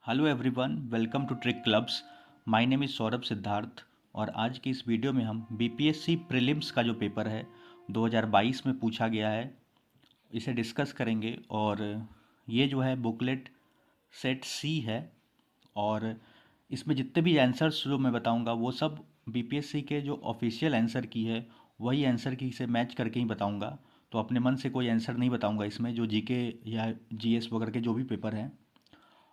Hello everyone, welcome to trick clubs. My name is Saurabh Siddharth और आज की इस वीडियो में हम बीपीएससी प्रीलिम्स का जो पेपर है 2022 में पूछा गया है इसे डिस्कस करेंगे। और ये जो है बुकलेट सेट सी है और इसमें जितने भी आंसर्स जो मैं बताऊंगा वो सब बीपीएससी के जो ऑफिशियल आंसर की है वही आंसर की से मैच करके ही बताऊंगा। तो अपने मन से कोई आंसर नहीं बताऊंगा इसमें, जो जीके या जीएस वगैरह के जो भी पेपर हैं।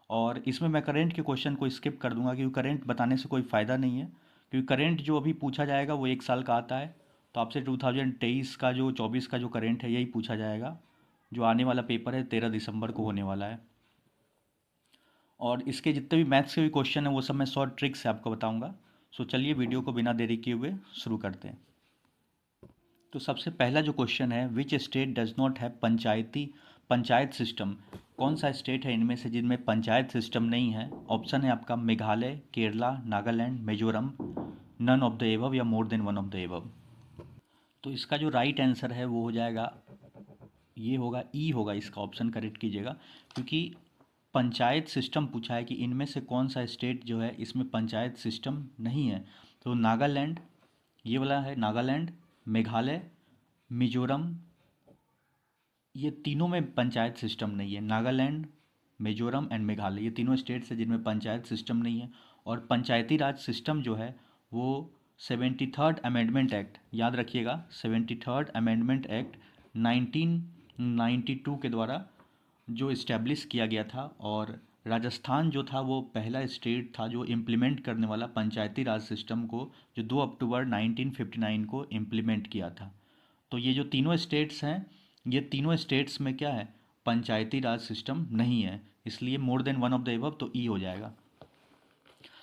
और इसमें मैं करंट के क्वेश्चन को स्किप कर दूंगा क्योंकि करंट बताने से कोई फ़ायदा नहीं है, क्योंकि करंट जो अभी पूछा जाएगा वो 1 साल का आता है। तो आपसे 2023 का जो 24 का जो करंट है यही पूछा जाएगा। जो आने वाला पेपर है 13 दिसंबर को होने वाला है। और इसके जितने भी मैथ्स के भी क्वेश्चन हैं वो सब मैं शॉर्ट ट्रिक से आपको बताऊंगा। सो चलिए वीडियो को बिना देरी किए हुए शुरू करते हैं। तो सबसे पहला जो क्वेश्चन है, which state does not have panchayat system. कौन सा स्टेट है इनमें से जिनमें पंचायत सिस्टम नहीं है। ऑप्शन है आपका Meghalaya, Kerala, Nagaland, Mizoram, none of the above या more than one of the above. तो इसका जो राइट आंसर है वो हो जाएगा, ये होगा ई होगा, इसका ऑप्शन करेक्ट कीजिएगा। क्योंकि पंचायत सिस्टम पूछा है कि इनमें से कौन सा स्टेट जो है इसमें पंचायत सिस्टम नहीं है। तो नागालैंड, ये वाला है नागालैंड, मेघालय, मिजोरम, ये तीनों में पंचायत सिस्टम नहीं है। नागालैंड, मिजोरम एंड मेघालय, ये तीनों स्टेट्स हैं जिनमें पंचायत सिस्टम नहीं है। और पंचायती राज सिस्टम जो है वो 73rd अमेंडमेंट एक्ट, याद रखिएगा 73rd अमेंडमेंट एक्ट 1992 के द्वारा जो इस्टेब्लिश किया गया था। और राजस्थान जो था वो पहला स्टेट था जो इम्प्लीमेंट करने वाला पंचायती राज सिस्टम को, जो 2 अक्टूबर 1959 को इम्प्लीमेंट किया था। तो ये जो तीनों स्टेट्स हैं, ये तीनों स्टेट्स में क्या है, पंचायती राज सिस्टम नहीं है, इसलिए more than one of the above, तो ई हो जाएगा।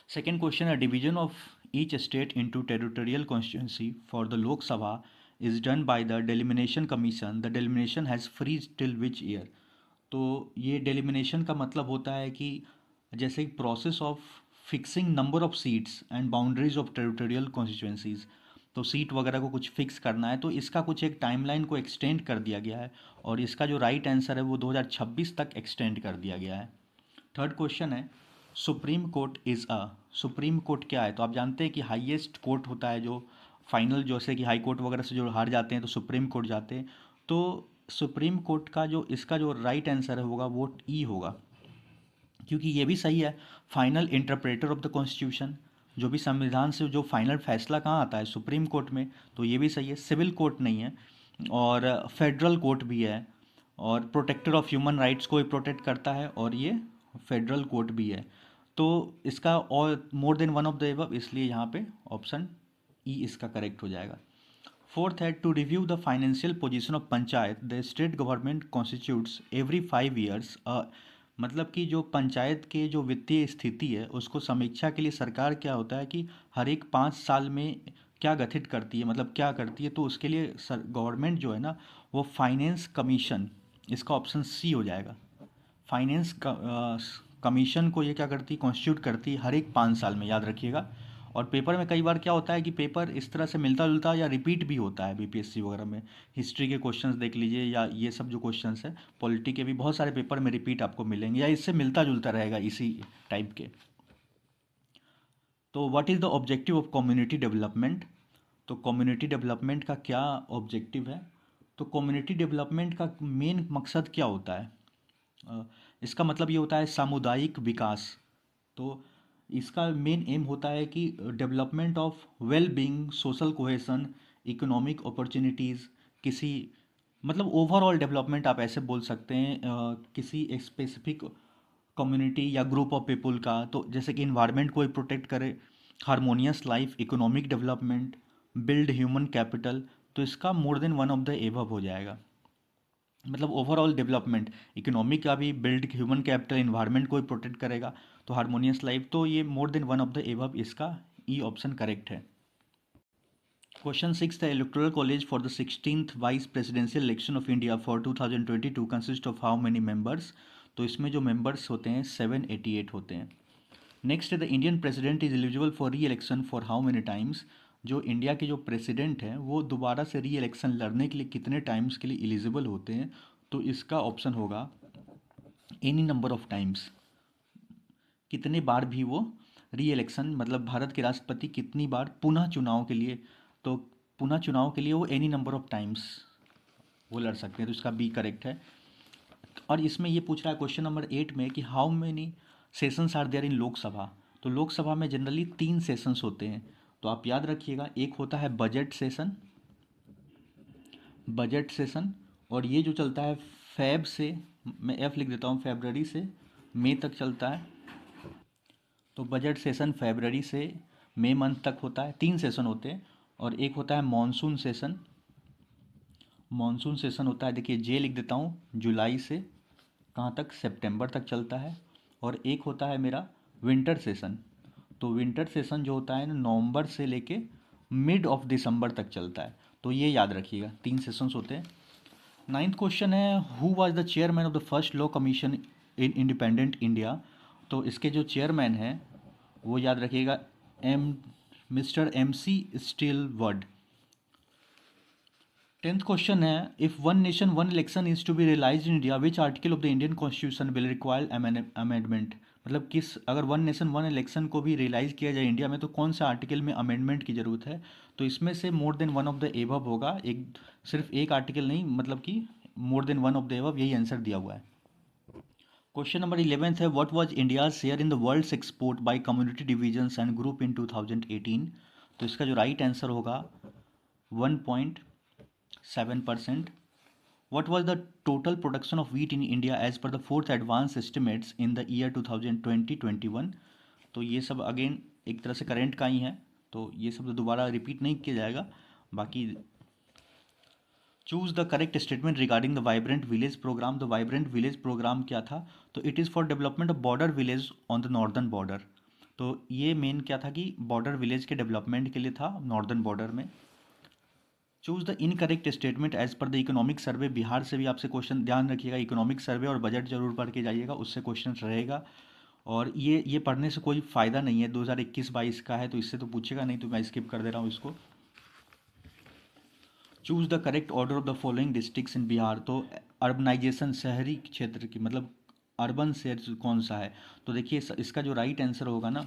सेकेंड क्वेश्चन है, division of each state into territorial constituency for the Lok Sabha is done by the delimitation commission, the delimitation has freeze till which year. तो ये delimitation का मतलब होता है कि जैसे process of fixing number of seats and boundaries of territorial constituencies, तो seat वगैरह को कुछ फिक्स करना है तो इसका कुछ एक टाइमलाइन को एक्सटेंड कर दिया गया है। और इसका जो राइट आंसर है वो 2026 तक एक्सटेंड कर दिया गया है। थर्ड क्वेश्चन है, supreme court is a, supreme court क्या है। तो आप जानते हैं कि हाईएस्ट कोर्ट होता है जो फाइनल, जैसे कि हाई कोर्ट वगैरह से जो हार जाते हैं तो सुप्रीम कोर्ट जाते हैं। तो सुप्रीम कोर्ट का जो इसका जो राइट आंसर होगा वो ई होगा, क्योंकि ये भी सही है। Final interpreter of the constitution, जो भी संविधान से जो फाइनल फैसला कहाँ आता है, सुप्रीम कोर्ट में। तो ये भी सही है, सिविल कोर्ट नहीं है। और फेडरल कोर्ट भी है, और प्रोटेक्टर ऑफ ह्यूमन राइट्स को भी प्रोटेक्ट करता है, और ये फेडरल कोर्ट भी है। तो इसका और मोर than one of the above, इसलिए यहाँ पे ऑप्शन ई इसका करेक्ट हो जाएगा। फोर्थ है, to review the financial position of panchayat the state government constitutes every 5 years. मतलब कि जो पंचायत के जो वित्तीय स्थिति है उसको समीक्षा के लिए सरकार क्या होता है कि हर एक 5 साल में क्या गठित करती है, मतलब क्या करती है। तो उसके लिए गवर्नमेंट जो है ना वो फाइनेंस कमीशन, इसका ऑप्शन सी हो जाएगा। फाइनेंस कमीशन को ये क्या करती है, कॉन्स्टिट्यूट करती है हर एक 5 साल में, याद रखिएगा। और पेपर में कई बार क्या होता है कि पेपर इस तरह से मिलता जुलता या रिपीट भी होता है बीपीएससी वगैरह में। हिस्ट्री के क्वेश्चंस देख लीजिए, या ये सब जो क्वेश्चंस है पॉलिटी के भी बहुत सारे पेपर में रिपीट आपको मिलेंगे या इससे मिलता जुलता रहेगा इसी टाइप के। तो what is the objective of community development. तो कम्युनिटी डेवलपमेंट का क्या ऑब्जेक्टिव है। तो कम्युनिटी डेवलपमेंट का मेन मकसद क्या होता है। इसका मतलब ये होता है सामुदायिक विकास। तो इसका मेन एम होता है कि development of well being, social cohesion, economic opportunities, किसी मतलब ओवरऑल डेवलपमेंट आप ऐसे बोल सकते हैं किसी स्पेसिफिक कम्युनिटी या ग्रुप ऑफ पीपल का। तो जैसे कि इन्वायरमेंट को प्रोटेक्ट करे, harmonious life, economic development, build human capital. तो इसका मोर than one of the above हो जाएगा। मतलब ओवरऑल डेवलपमेंट, इकोनॉमी का भी, बिल्ड ह्यूमन कैपिटल, इन्वायरमेंट को भी प्रोटेक्ट करेगा, तो हारमोनियस लाइफ। तो ये मोर than one of the above, इसका ई ऑप्शन करेक्ट है। Question six, the electoral college for the 16th vice presidential election of India for 2022 consist of how many members. तो इसमें जो मेंबर्स होते हैं 788 होते हैं। Next, the Indian president is eligible for री election for how many times. जो India के जो प्रेसिडेंट हैं वो दोबारा से री इलेक्शन लड़ने के लिए कितने टाइम्स के लिए एलिजिबल होते हैं। तो इसका ऑप्शन होगा एनी नंबर ऑफ टाइम्स, कितने बार भी वो री इलेक्शन, मतलब भारत के राष्ट्रपति कितनी बार पुनः चुनाव के लिए, तो पुनः चुनाव के लिए वो एनी नंबर ऑफ टाइम्स वो लड़ सकते हैं, तो इसका बी करेक्ट है। और इसमें ये पूछ रहा है क्वेश्चन नंबर 8 में कि how many sessions are there in Lok Sabha. तो लोकसभा में जनरली 3 सेशंस होते हैं, तो आप याद रखिएगा, एक होता है बजट सेशन, बजट सेशन, और ये जो चलता है फेब से, मैं एफ लिख देता हूँ, फेबररी से मई तक चलता है। तो बजट सेशन फेबररी से मई मंथ तक होता है, 3 सेशन होते हैं। और एक होता है मॉनसून सेशन, मॉनसून सेशन होता है, देखिए जे लिख देता हूँ, जुलाई से कहाँ तक, सितंबर तक चलता है। और एक होता है मेरा विंटर सेशन, तो विंटर सेशन जो होता है ना, नवंबर से लेके मिड ऑफ दिसंबर तक चलता है। तो ये याद रखिएगा, 3 सेशंस होते हैं। 9th क्वेश्चन है, who was the chairman of the first law commission in independent India. तो इसके जो चेयरमैन हैं वो याद रखिएगा, um mister MC Setalvad. 10th question है, if one nation one election is to be realise in India which article of the Indian constitution will require amendment. मतलब किस, अगर वन नेशन वन इलेक्शन को भी रियलाइज किया जाए इंडिया में, तो कौन सा आर्टिकल में अमेंडमेंट की जरूरत है। तो इसमें से more than one of the above होगा, एक सिर्फ एक आर्टिकल नहीं, मतलब कि more than one of the above, यही आंसर दिया हुआ है। क्वेश्चन नंबर 11th है, what was India's share in the world's export by community divisions and group in 2018। तो इसका जो राइट आंसर होगा 1.7%। What was the total production of wheat in India as per the fourth advance estimates in the year 2020-21। तो ये सब again एक तरह से करंट का ही है, तो ये सब तो दोबारा रिपीट नहीं किया जाएगा। बाकी choose the correct statement regarding the vibrant village programme. The vibrant village programme क्या था, तो it is for development of border village on the northern border. तो ये मेन क्या था कि बॉर्डर विलेज के डेवलपमेंट के लिए था नॉर्दर्न बॉर्डर में। Choose the incorrect statement as per the economic survey. Bihar से भी आपसे क्वेश्चन, ध्यान रखिएगा, इकोनॉमिक सर्वे और बजट जरूर पढ़ के जाइएगा, उससे क्वेश्चन रहेगा। और ये पढ़ने से कोई फ़ायदा नहीं है, 2021-22 का है, तो इससे तो पूछेगा नहीं, तो मैं स्किप कर दे रहा हूँ इसको। Choose the correct order of the following districts in Bihar. तो अर्बनाइजेशन, शहरी क्षेत्र की, मतलब अर्बन शहर कौन सा है। तो देखिए इसका जो राइट आंसर होगा ना,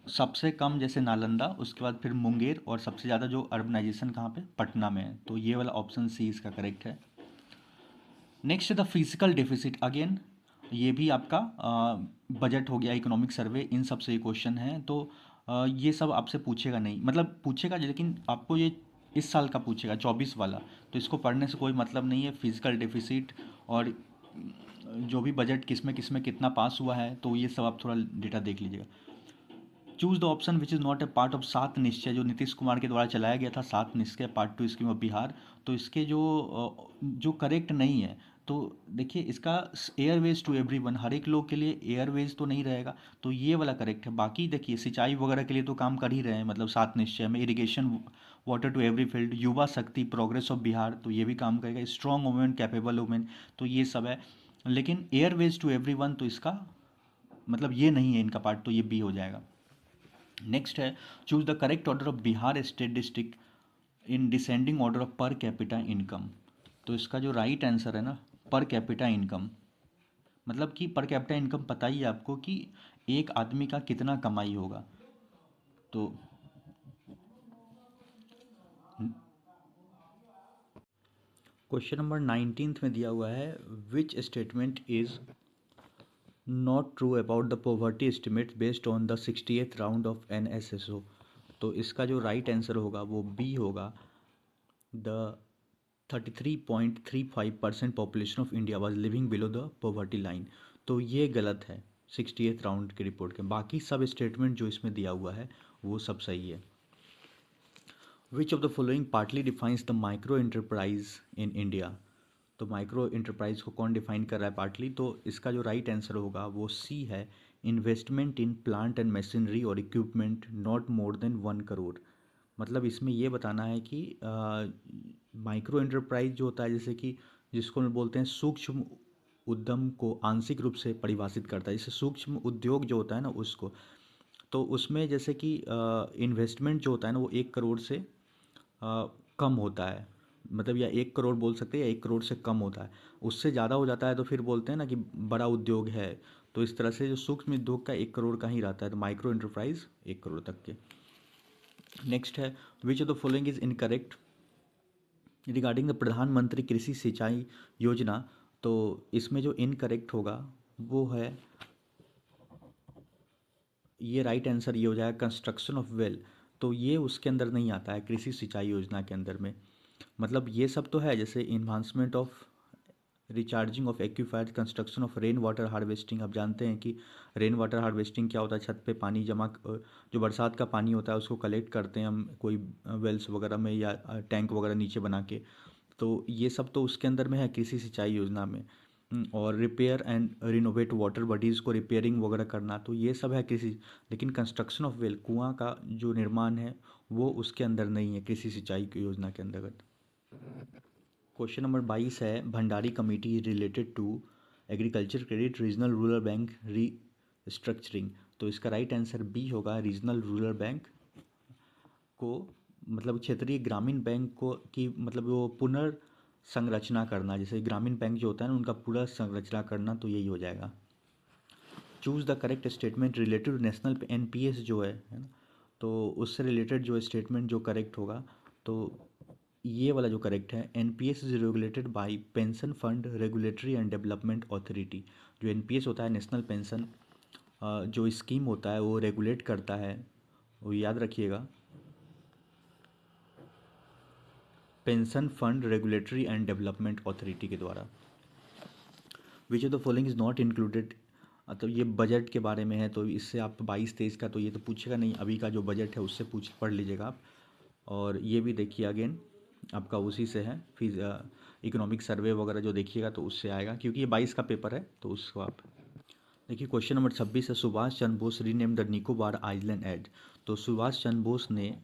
सबसे कम जैसे नालंदा, उसके बाद फिर मुंगेर, और सबसे ज़्यादा जो अर्बनाइजेशन कहाँ पे, पटना में है। तो ये वाला ऑप्शन सी इसका करेक्ट है। Next the physical deficit, again ये भी आपका बजट हो गया, इकोनॉमिक सर्वे, इन सब से ये क्वेश्चन है। तो ये सब आपसे पूछेगा नहीं, मतलब पूछेगा लेकिन आपको ये इस साल का पूछेगा, 24 वाला, तो इसको पढ़ने से कोई मतलब नहीं है। फिजिकल डेफिसिट और जो भी बजट किस में कितना पास हुआ है, तो ये सब आप थोड़ा डेटा देख लीजिएगा। Choose the option which is not a part of सात निश्चय, जो नीतीश कुमार के द्वारा चलाया गया था, सात निश्चय पार्ट 2 स्कीम ऑफ बिहार। तो इसके जो करेक्ट नहीं है, तो देखिए इसका एयरवेज टू एवरीवन, हर एक लोग के लिए एयरवेज तो नहीं रहेगा, तो ये वाला करेक्ट है। बाकी देखिए सिंचाई वगैरह के लिए तो काम कर ही रहे हैं, मतलब सात निश्चय में, irrigation water to every field, युवा शक्ति, प्रोग्रेस ऑफ बिहार, तो ये भी काम करेगा, स्ट्रॉन्ग वुमेन, कैपेबल वुमेन, तो ये सब है। लेकिन एयरवेज टू एवरीवन तो इसका मतलब ये नहीं है इनका पार्ट, तो ये बी हो जाएगा। नेक्स्ट है, choose the correct order of Bihar state district in descending order of per capita income. तो इसका जो राइट आंसर है ना, पर कैपिटा इनकम, मतलब कि पर कैपिटा इनकम पता ही है आपको कि एक आदमी का कितना कमाई होगा। तो क्वेश्चन नंबर 19th में दिया हुआ है, which statement is not true about the poverty estimate based on the 68th round of NSSO। तो इसका जो राइट आंसर होगा वो बी होगा, the 33.35% population of India was living below the poverty line. तो ये गलत है 68th राउंड की रिपोर्ट के, बाकी सब स्टेटमेंट जो इसमें दिया हुआ है वो सब सही है। Which of the following partly defines the micro enterprise in India. तो माइक्रो एंटरप्राइज को कौन डिफाइन कर रहा है पार्टली, तो इसका जो राइट आंसर होगा वो सी है, investment in plant and machinery और equipment not more than 1 crore. मतलब इसमें ये बताना है कि माइक्रो एंटरप्राइज जो होता है, जैसे कि जिसको हम बोलते हैं सूक्ष्म उद्यम, को आंशिक रूप से परिभाषित करता है, जैसे सूक्ष्म उद्योग जो होता है ना उसको। तो उसमें जैसे कि इन्वेस्टमेंट जो होता है ना वो 1 करोड़ से कम होता है, मतलब या 1 करोड़ बोल सकते हैं, या 1 करोड़ से कम होता है। उससे ज़्यादा हो जाता है तो फिर बोलते हैं ना कि बड़ा उद्योग है। तो इस तरह से जो सूक्ष्म उद्योग का 1 करोड़ का ही रहता है, तो माइक्रो एंटरप्राइज 1 करोड़ तक के। नेक्स्ट है, which of the following is incorrect regarding the प्रधानमंत्री कृषि सिंचाई योजना। तो इसमें जो इनकरेक्ट होगा वो है, ये राइट आंसर ये हो जाएगा कंस्ट्रक्शन ऑफ वेल। तो ये उसके अंदर नहीं आता है कृषि सिंचाई योजना के अंदर में। मतलब ये सब तो है, जैसे enhancement of recharging of aquifer, construction of rain water harvesting. आप जानते हैं कि रेन वाटर हार्वेस्टिंग क्या होता है, छत पे पानी जमा जो बरसात का पानी होता है उसको कलेक्ट करते हैं हम कोई वेल्स वगैरह में या टैंक वगैरह नीचे बना के। तो ये सब तो उसके अंदर में है कृषि सिंचाई योजना में। और repair and renovate water bodies को रिपेयरिंग वगैरह करना, तो ये सब है कृषि। लेकिन कंस्ट्रक्शन ऑफ वेल, कुआं का जो निर्माण है वो उसके अंदर नहीं है कृषि सिंचाई की योजना के अंतर्गत। क्वेश्चन नंबर 22 है, Bhandari committee related to agriculture credit regional rural bank restructuring. तो इसका राइट आंसर बी होगा, रीजनल रूरल बैंक को मतलब क्षेत्रीय ग्रामीण बैंक को की मतलब वो पुनर्संरचना करना, जैसे ग्रामीण बैंक जो होता है ना उनका पूरा संरचना करना, तो यही हो जाएगा। Choose the correct statement related to national NPS जो है ना, तो उससे रिलेटेड जो स्टेटमेंट जो करेक्ट होगा, तो ये वाला जो करेक्ट है, NPS is regulated by pension fund regulatory and development authority. जो एनपीएस होता है, नेशनल पेंशन जो स्कीम होता है वो रेगुलेट करता है, वो याद रखिएगा, pension fund regulatory and development authority के द्वारा। विच of the following is not included. तो ये बजट के बारे में है, तो इससे आप 22-23 का तो ये तो पूछेगा नहीं, अभी का जो बजट है उससे पढ़ लीजिएगा आप। और ये भी देखिए अगेन आपका उसी से है, फिर इकोनॉमिक सर्वे वगैरह जो देखिएगा तो उससे आएगा, क्योंकि ये 22 का पेपर है तो उसको आप देखिए। क्वेश्चन नंबर 26 है, Subhash Chandra Bose rename the Nicobar island at. तो सुभाष चंद्र बोस ने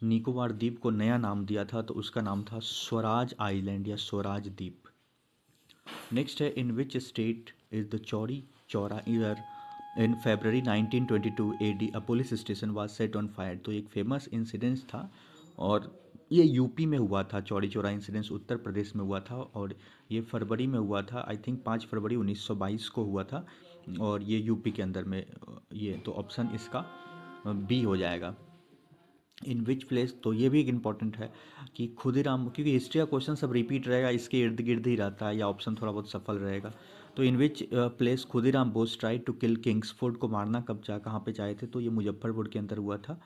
निकोबार द्वीप को नया नाम दिया था, तो उसका नाम था स्वराज आइलैंड या स्वराज द्वीप। नेक्स्ट है, in which state is the Chauri Chaura year in February 1922 AD a police station was set on fire. तो एक फेमस इंसिडेंस था और ये यूपी में हुआ था। चौरी चौरा इंसिडेंस उत्तर प्रदेश में हुआ था और ये फरवरी में हुआ था, आई थिंक 5 फरवरी 1922 को हुआ था, और ये यूपी के अंदर में ये, तो ऑप्शन इसका बी हो जाएगा। इन विच प्लेस, तो ये भी एक इम्पॉर्टेंट है कि खुदीराम, क्योंकि हिस्ट्री का क्वेश्चन सब रिपीट रहेगा, इसके इर्द गिर्द ही रहता है, या ऑप्शन थोड़ा बहुत सफल रहेगा। तो in which place Khudiram Bose try to kill Kingsford, को मारना कब कहाँ पे चाहे थे, तो ये मुजफ्फरपुर के अंदर हुआ था।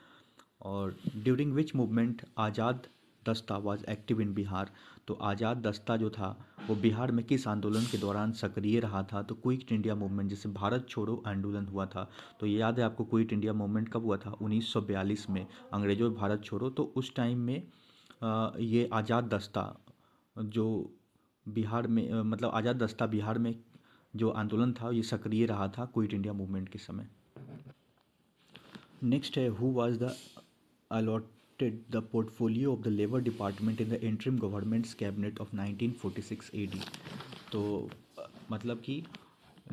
और ड्यूरिंग विच मूवमेंट आज़ाद दस्ता वाज एक्टिव इन बिहार। तो आज़ाद दस्ता जो था वो बिहार में किस आंदोलन के दौरान सक्रिय रहा था, तो क्विट इंडिया मूवमेंट, जैसे भारत छोड़ो आंदोलन हुआ था। तो ये याद है आपको, क्विट इंडिया मूवमेंट कब हुआ था, 1942 में, अंग्रेजों भारत छोड़ो। तो उस टाइम में ये आज़ाद दस्ता जो बिहार में मतलब आज़ाद दस्ता बिहार में जो आंदोलन था ये सक्रिय रहा था क्विट इंडिया मूवमेंट के समय। नेक्स्ट है, who was the allotted the portfolio of the labour department in the interim governments cabinet of 1946 AD। तो मतलब कि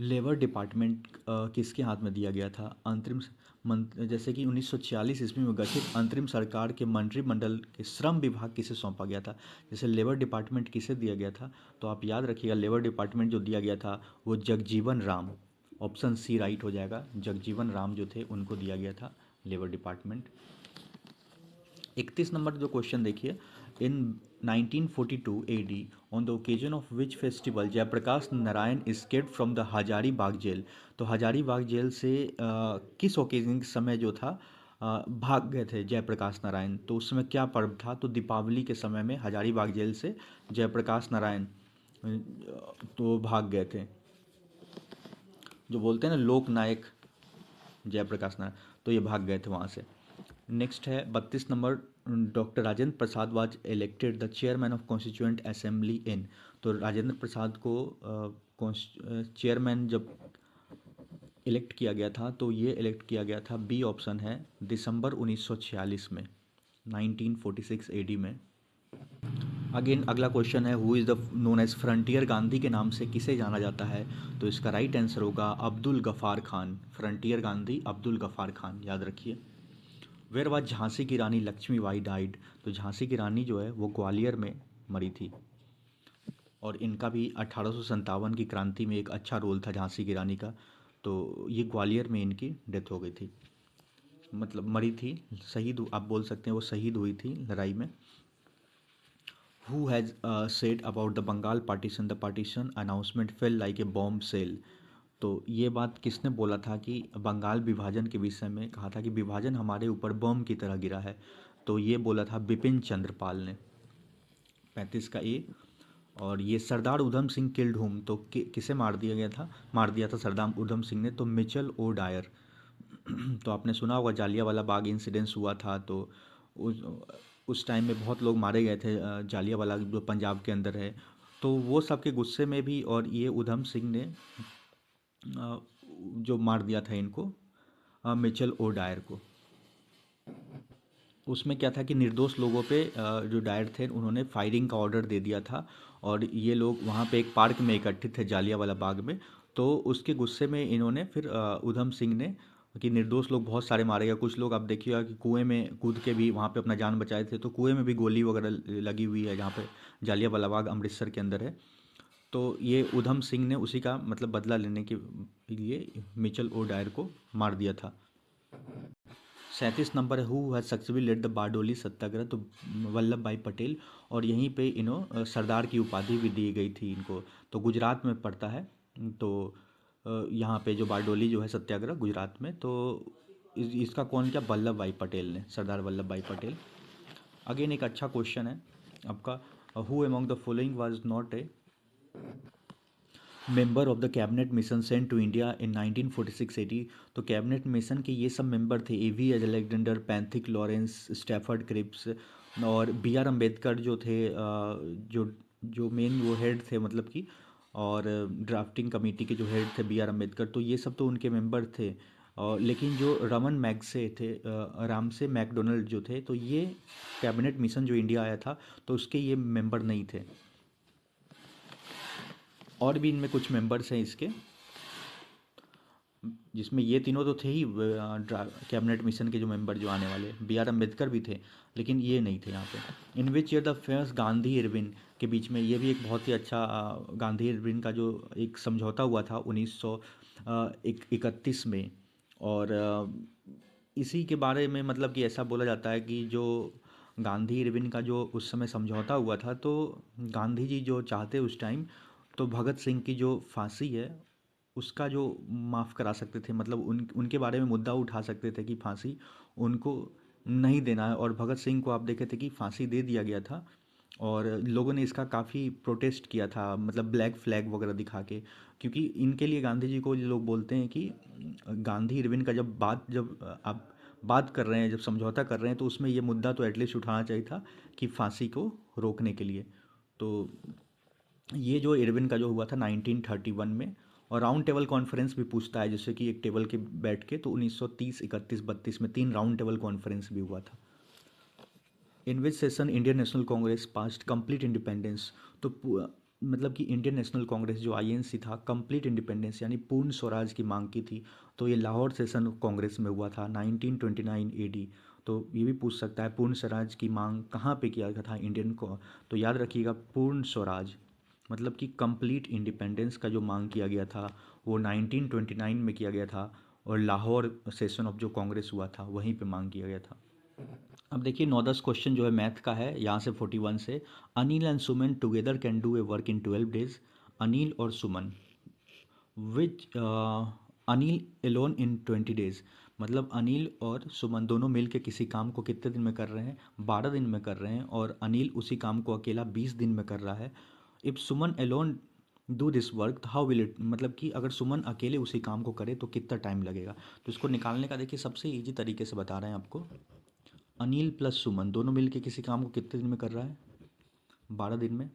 लेबर डिपार्टमेंट किसके हाथ में दिया गया था, अंतरिम जैसे कि 1946 ईस्वी में गठित अंतरिम सरकार के मंत्रिमंडल के श्रम विभाग किसे सौंपा गया था। जैसे लेबर डिपार्टमेंट किसे दिया गया था, तो आप याद रखिएगा, लेबर डिपार्टमेंट जो दिया गया था वो Jagjivan Ram, option C right हो जाएगा, जगजीवन राम जो थे उनको दिया गया था लेबर डिपार्टमेंट। 31 नंबर जो क्वेश्चन देखिए, in 1942 AD on the occasion of which festival Jayaprakash Narayan escaped from the Hazaribagh jail. तो हजारीबाग जेल से किस ओकेजन के समय जो था भाग गए थे जयप्रकाश नारायण, तो उस समय क्या पर्व था, तो दीपावली के समय में हजारीबाग जेल से जयप्रकाश नारायण तो भाग गए थे, जो बोलते हैं ना लोक नायक जयप्रकाश नारायण, तो ये भाग गए थे वहाँ से। नेक्स्ट है 32 number, doctor Rajendra Prasad was elected the chairman of constituent assembly in. तो राजेंद्र प्रसाद को चेयरमैन जब इलेक्ट किया गया था, तो ये इलेक्ट किया गया था, बी ऑप्शन है, दिसंबर 1946 में, 1946 AD में। अगेन अगला क्वेश्चन है, who is the known as frontier Gandhi के नाम से किसे जाना जाता है, तो इसका राइट आंसर होगा अब्दुल गफ़ार खान। फ्रंटियर गांधी अब्दुल गफ़ार खान, याद रखिए। वेयर वाज झांसी की रानी लक्ष्मीबाई डाइड। तो झांसी की रानी जो है वो ग्वालियर में मरी थी, और इनका भी 1857 की क्रांति में एक अच्छा रोल था झांसी की रानी का। तो ये ग्वालियर में इनकी डेथ हो गई थी, मतलब मरी थी, शहीद आप बोल सकते हैं, वो शहीद हुई थी लड़ाई में। Who has said about the Bengal partition, the partition announcement fell like a bombshell. तो ये बात किसने बोला था कि बंगाल विभाजन के विषय में कहा था कि विभाजन हमारे ऊपर बम की तरह गिरा है? तो ये बोला था बिपिन चंद्रपाल ने। 35 का ए। और ये सरदार उधम सिंह किल्ड हुम, तो किसे मार दिया गया था? मार दिया था सरदार उधम सिंह ने, तो मिचेल ओ डायर। तो आपने सुना होगा जालियांवाला बाग इंसिडेंस हुआ था, तो उस उस टाइम में बहुत लोग मारे गए थे, जालियांवाला जो पंजाब के अंदर है। तो वो सब के गुस्से में भी, और ये उधम सिंह ने जो मार दिया था इनको, मिचेल ओ डायर को। उसमें क्या था कि निर्दोष लोगों पे जो डायर थे उन्होंने फायरिंग का ऑर्डर दे दिया था, और ये लोग वहाँ पे एक पार्क में इकट्ठे थे जालियांवाला बाग में। तो उसके गुस्से में इन्होंने फिर उधम सिंह ने, कि निर्दोष लोग बहुत सारे मारे गए, कुछ लोग आप देखिएगा कि कुएं में कूद के भी वहाँ पे अपना जान बचाए थे, तो कुएं में भी गोली वगैरह लगी हुई है जहाँ पे जालियांवाला बाग अमृतसर के अंदर है। तो ये उधम सिंह ने उसी का मतलब बदला लेने के लिए मिचेल ओ डायर को मार दिया था। 37 नंबर है, who has successfully led the Bardoli Satyagraha, तो वल्लभ भाई पटेल। और यहीं पे सरदार की उपाधि भी दी गई थी इनको, तो गुजरात में पड़ता है। तो यहाँ पे जो बारडोली जो है सत्याग्रह गुजरात में, तो इसका कौन किया? वल्लभ भाई पटेल ने, सरदार वल्लभ भाई पटेल। अगेन एक अच्छा क्वेश्चन है आपका, who among the following was not a member of the cabinet mission sent to India in 1946-80। तो कैबिनेट मिशन के ये सब मेंबर थे, A V Alexander, Pethick Lawrence, Stafford Cripps, और बी आर अम्बेडकर जो थे, जो जो मेन वो हेड थे मतलब कि, और ड्राफ्टिंग कमेटी के जो हेड थे बी आर अम्बेडकर, तो ये सब तो उनके मेंबर थे। और लेकिन जो रमन मैगसे थे, रामसे मैकडोनल्ड जो थे, तो ये कैबिनेट मिशन जो इंडिया आया था तो उसके ये मेंबर नहीं थे। और भी इनमें कुछ मेंबर्स हैं इसके, जिसमें ये तीनों तो थे ही कैबिनेट मिशन के जो मेंबर जो आने वाले, बी आर अम्बेडकर भी थे, लेकिन ये नहीं थे यहाँ पे। In which year the famous Gandhi Irwin के बीच में, ये भी एक बहुत ही अच्छा गांधी इरविन का जो एक समझौता हुआ था 1931 में। और इसी के बारे में मतलब कि ऐसा बोला जाता है कि जो गांधी इरविन का जो उस समय समझौता हुआ था, तो गांधी जी जो चाहते उस टाइम, तो भगत सिंह की जो फांसी है उसका जो माफ़ करा सकते थे, मतलब उनके बारे में मुद्दा उठा सकते थे कि फांसी उनको नहीं देना है। और भगत सिंह को आप देखे थे कि फांसी दे दिया गया था, और लोगों ने इसका काफ़ी प्रोटेस्ट किया था, मतलब ब्लैक फ्लैग वगैरह दिखा के, क्योंकि इनके लिए गांधी जी को ये लोग बोलते हैं कि गांधी इरविन का जब आप बात कर रहे हैं, जब समझौता कर रहे हैं, तो उसमें ये मुद्दा तो एटलीस्ट उठाना चाहिए था कि फांसी को रोकने के लिए। तो ये जो इरविन का जो हुआ था 1931 में। और राउंड टेबल कॉन्फ्रेंस भी पूछता है, जैसे कि एक टेबल के बैठ के, तो 1930, 31, 32 में 3 राउंड टेबल कॉन्फ्रेंस भी हुआ था। In which session Indian National Congress passed complete independence, तो मतलब कि इंडियन नेशनल कांग्रेस जो आईएनसी था, कंप्लीट इंडिपेंडेंस यानी पूर्ण स्वराज की मांग की थी। तो ये लाहौर सेशन कांग्रेस में हुआ था 1929 एडी। तो ये भी पूछ सकता है पूर्ण स्वराज की मांग कहाँ पे किया गया था इंडियन को, तो याद रखिएगा पूर्ण स्वराज मतलब कि कंप्लीट इंडिपेंडेंस का जो मांग किया गया था वो 1929 में किया गया था, और लाहौर सेशन ऑफ जो कांग्रेस हुआ था वहीं पे मांग किया गया था। अब देखिए 9-10 क्वेश्चन जो है मैथ का है यहाँ से 41 से। Anil and Suman together can do a work in 12 days. Anil और सुमन, विच अनिल एलोन इन 20 डेज, मतलब अनिल और सुमन दोनों मिल के किसी काम को कितने दिन में कर रहे हैं? 12 दिन में कर रहे हैं, और अनिल उसी काम को अकेला 20 दिन में कर रहा है। If Suman alone do this work how will it, मतलब कि अगर सुमन अकेले उसी काम को करे तो कितना टाइम लगेगा? तो इसको निकालने का देखिए सबसे ईजी तरीके से बता रहे हैं आपको। अनिल प्लस सुमन दोनों मिलके किसी काम को कितने दिन में कर रहा है? 12 दिन में।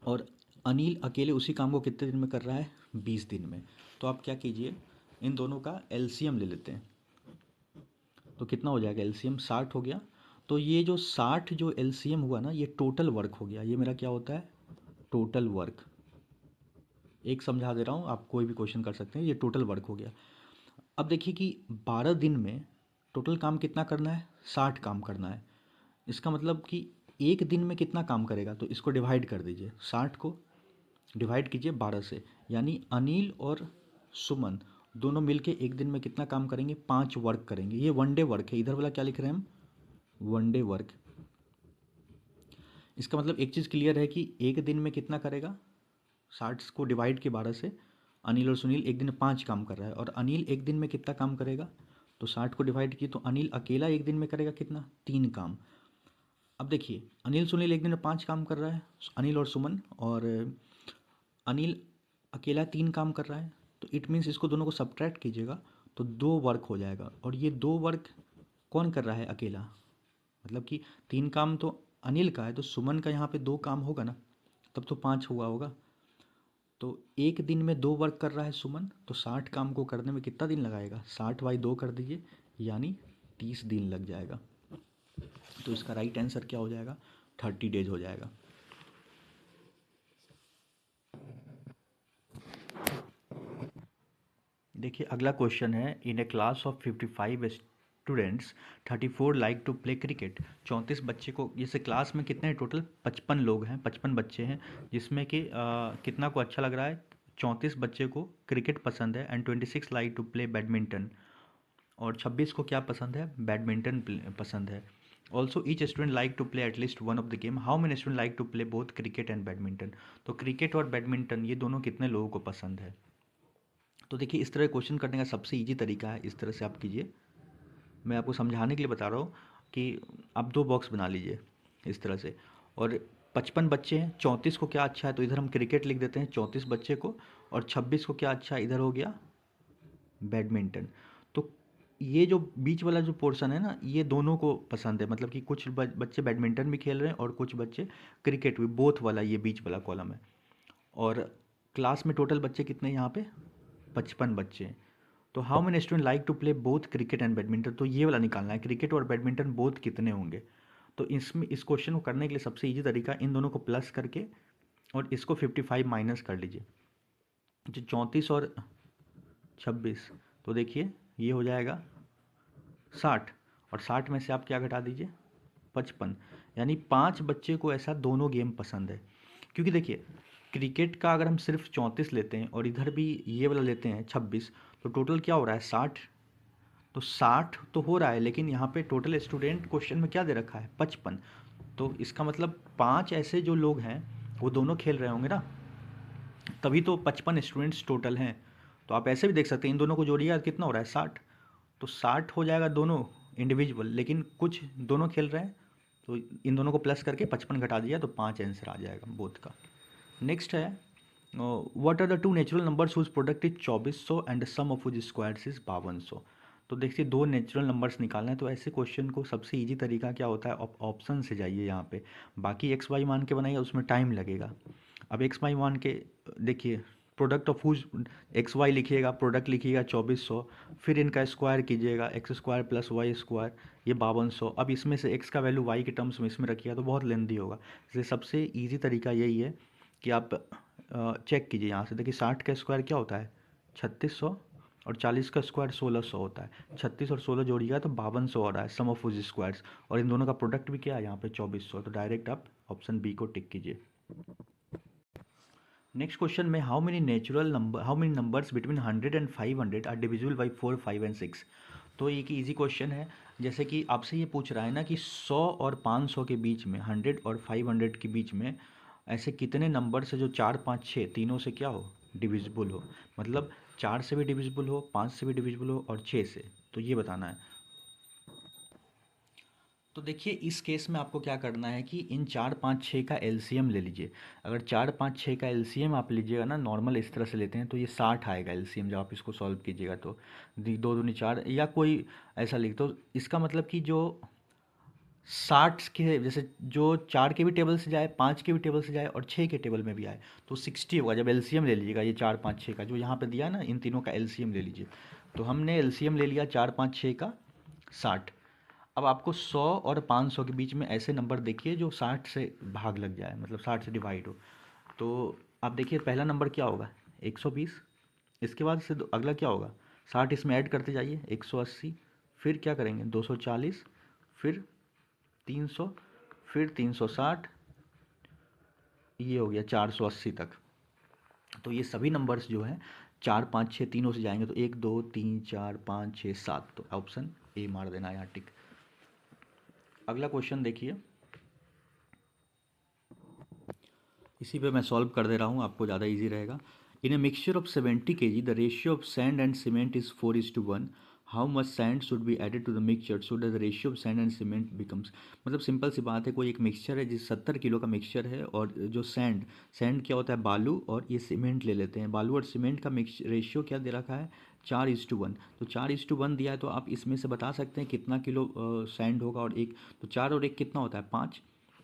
और अनिल अकेले उसी काम को कितने दिन में कर रहा है? 20 दिन में। तो आप क्या कीजिए, इन दोनों का एलसीएम ले लेते हैं, तो कितना हो जाएगा एलसीएम? 60 हो गया। तो ये जो 60 जो एलसीएम हुआ ना, ये टोटल वर्क हो गया। ये मेरा क्या होता है? Total work. एक समझा दे रहा हूँ, आप कोई भी क्वेश्चन कर सकते हैं, ये टोटल वर्क हो गया। अब देखिए कि 12 दिन में टोटल काम कितना करना है? 60 काम करना है। इसका मतलब कि एक दिन में कितना काम करेगा, तो इसको डिवाइड कर दीजिए, 60 को डिवाइड कीजिए 12 से, यानी अनिल और सुमन दोनों मिलके एक दिन में कितना काम करेंगे? 5 वर्क करेंगे। ये वन डे वर्क है। इधर वाला क्या लिख रहे हैं हम? One day work. इसका मतलब एक चीज़ क्लियर है कि एक दिन में कितना करेगा? 60 को डिवाइड के 12 से अनिल और सुनील एक दिन में 5 काम कर रहा है, और अनिल एक दिन में कितना काम करेगा? तो 60 को डिवाइड किए तो अनिल अकेला एक दिन में करेगा कितना? 3 काम। अब देखिए, अनिल सुनील एक दिन में 5 काम कर रहा है, अनिल और सुमन, और अनिल अकेला 3 काम कर रहा है। तो इट मीन्स इसको दोनों को सब्ट्रैक्ट कीजिएगा तो 2 वर्क हो जाएगा, और ये 2 वर्क कौन कर रहा है? अकेला। मतलब कि 3 काम तो अनिल का है, तो सुमन का यहाँ पे 2 काम होगा ना, तब तो 5 हुआ होगा। तो एक दिन में 2 वर्क कर रहा है सुमन, तो 60 काम को करने में कितना दिन लगाएगा? 60/2 कर दीजिए, यानी 30 दिन लग जाएगा। तो इसका राइट आंसर क्या हो जाएगा? 30 डेज हो जाएगा। देखिए अगला क्वेश्चन है, in a class of 55 students 34 like to play cricket. 34 बच्चे को, जैसे क्लास में कितने टोटल? 55 लोग हैं, 55 बच्चे हैं, जिसमें कि कितना को अच्छा लग रहा है? 34 बच्चे को क्रिकेट पसंद है, and 26 like to play badminton, और 26 को क्या पसंद है? बैडमिंटन पसंद है। Also each student like to play at least one of the game, how many student like to play both cricket and badminton. तो क्रिकेट और बैडमिंटन ये दोनों कितने लोगों को पसंद है? तो देखिए इस तरह क्वेश्चन करने का सबसे ईजी तरीका है, इस तरह से आप कीजिए। मैं आपको समझाने के लिए बता रहा हूँ कि आप 2 बॉक्स बना लीजिए इस तरह से, और 55 बच्चे हैं, 34 को क्या अच्छा है तो इधर हम क्रिकेट लिख देते हैं 34 बच्चे को, और 26 को क्या अच्छा है, इधर हो गया बैडमिंटन। तो ये जो बीच वाला जो पोर्शन है ना, ये दोनों को पसंद है, मतलब कि कुछ बच्चे बैडमिंटन भी खेल रहे हैं और कुछ बच्चे क्रिकेट भी, बोथ वाला ये बीच वाला कॉलम है। और क्लास में टोटल बच्चे कितने हैं यहाँ पे? 55 बच्चे हैं। तो how many student like to play both cricket and badminton, तो ये वाला निकालना है, क्रिकेट और बैडमिंटन बोथ कितने होंगे। तो इसमें इस क्वेश्चन को करने के लिए सबसे ईजी तरीका, इन दोनों को प्लस करके और इसको 55 माइनस कर लीजिए, जो 34 और 26, तो देखिए ये हो जाएगा 60, और 60 में से आप क्या घटा दीजिए? 55। यानी 5 बच्चे को ऐसा दोनों गेम पसंद है। क्योंकि देखिए क्रिकेट का अगर हम सिर्फ 34 लेते हैं और इधर भी ये वाला लेते हैं 26, तो टोटल क्या हो रहा है? 60। तो 60 तो हो रहा है, लेकिन यहाँ पे टोटल स्टूडेंट क्वेश्चन में क्या दे रखा है? 55। तो इसका मतलब 5 ऐसे जो लोग हैं वो दोनों खेल रहे होंगे ना, तभी तो 55 स्टूडेंट्स टोटल हैं। तो आप ऐसे भी देख सकते हैं, इन दोनों को जोड़िएगा तो कितना हो रहा है? 60। तो 60 हो जाएगा दोनों इंडिविजुअल, लेकिन कुछ दोनों खेल रहे हैं, तो इन दोनों को प्लस करके 55 घटा दिया तो 5 आंसर आ जाएगा बोथ का। नेक्स्ट है, what are the two natural numbers whose product is 2400 and sum of whose squares is 5200। तो देखिए 2 नेचुरल नंबर्स निकालना है, तो ऐसे क्वेश्चन को सबसे इजी तरीका क्या होता है? ऑप्शन से जाइए यहाँ पे, बाकी एक्स वाई मान के बनाइए, उसमें टाइम लगेगा। अब एक्स वाई मान के देखिए, product of whose, X Y लिखिएगा, प्रोडक्ट लिखिएगा 2400, फिर इनका स्क्वायर कीजिएगा, X square plus Y square, ये 5200। अब इसमें से एक्स का वैल्यू वाई के टर्म्स में इसमें रखिएगा तो बहुत लेंदी होगा, इसलिए सबसे ईजी तरीका यही है कि आप चेक कीजिए यहाँ से। देखिए 60 का स्क्वायर क्या होता है? 3600, और 40 का स्क्वायर 1600 होता है। 36 और 16 जोड़िएगा तो 5200 आ रहा है, सम ऑफ हुज स्क्वायर्स, और इन दोनों का प्रोडक्ट भी क्या है यहाँ पे? 2400। तो डायरेक्ट आप ऑप्शन बी को टिक कीजिए। नेक्स्ट क्वेश्चन में, how many numbers between 100 and 500 are divisible by 4, 5 and 6। तो एक इजी क्वेश्चन है, जैसे कि आपसे ये पूछ रहा है ना कि 100 और 500 के बीच में, 100 और 500 के बीच में ऐसे कितने नंबर्स है जो 4, 5, 6 तीनों से क्या हो? डिविजिबल हो। मतलब 4 से भी डिविजिबल हो, 5 से भी डिविजिबल हो, और 6 से, तो ये बताना है। तो देखिए इस केस में आपको क्या करना है कि इन 4, 5, 6 का एलसीएम ले लीजिए। अगर 4, 5, 6 का एलसीएम आप लीजिएगा ना, नॉर्मल इस तरह से लेते हैं तो ये 60 आएगा एलसीएम, जब आप इसको सॉल्व कीजिएगा तो 2 दूनी 4, या कोई ऐसा लिख तो इसका मतलब कि जो 60 के, जैसे जो 4 के भी टेबल से जाए, 5 के भी टेबल से जाए और 6 के टेबल में भी आए, तो 60 होगा जब एलसीएम ले लीजिएगा। ये 4, 5, 6 का जो यहाँ पे दिया है ना, इन तीनों का एलसीएम ले लीजिए। तो हमने एलसीएम ले लिया 4, 5, 6 का 60। अब आपको 100 और 500 के बीच में ऐसे नंबर देखिए जो 60 से भाग लग जाए, मतलब 60 से डिवाइड हो। तो आप देखिए पहला नंबर क्या होगा? 120। इसके बाद से अगला क्या होगा? 60 इसमें ऐड करते जाइए, 180, फिर क्या करेंगे? 240, फिर 300, फिर 360, ये हो गया 480 तक। तो ये सभी नंबर्स जो हैं 4 5 6 तीनों से जाएंगे तो 1 2 3 4 5 6 7, तो ऑप्शन ए मार देना यहाँ टिक। अगला क्वेश्चन देखिए, इसी पे मैं सॉल्व कर दे रहा हूँ, आपको ज़्यादा इजी रहेगा। In a mixture of 70 kg the ratio of sand and cement is 4:1। How much sand should be added to the mixture so that the ratio of sand and cement becomes. मतलब simple सी बात है, कोई एक mixture है जिस 70 kilo का mixture है, और जो सैंड सैंड क्या होता है, बालू, और ये सीमेंट ले लेते हैं। बालू और सीमेंट का मिक्स रेशियो क्या दे रखा है, 4:1। तो 4:1 दिया है, तो आप इसमें से बता सकते हैं कितना किलो सैंड होगा, और एक तो 4 और 1 कितना होता है, 5।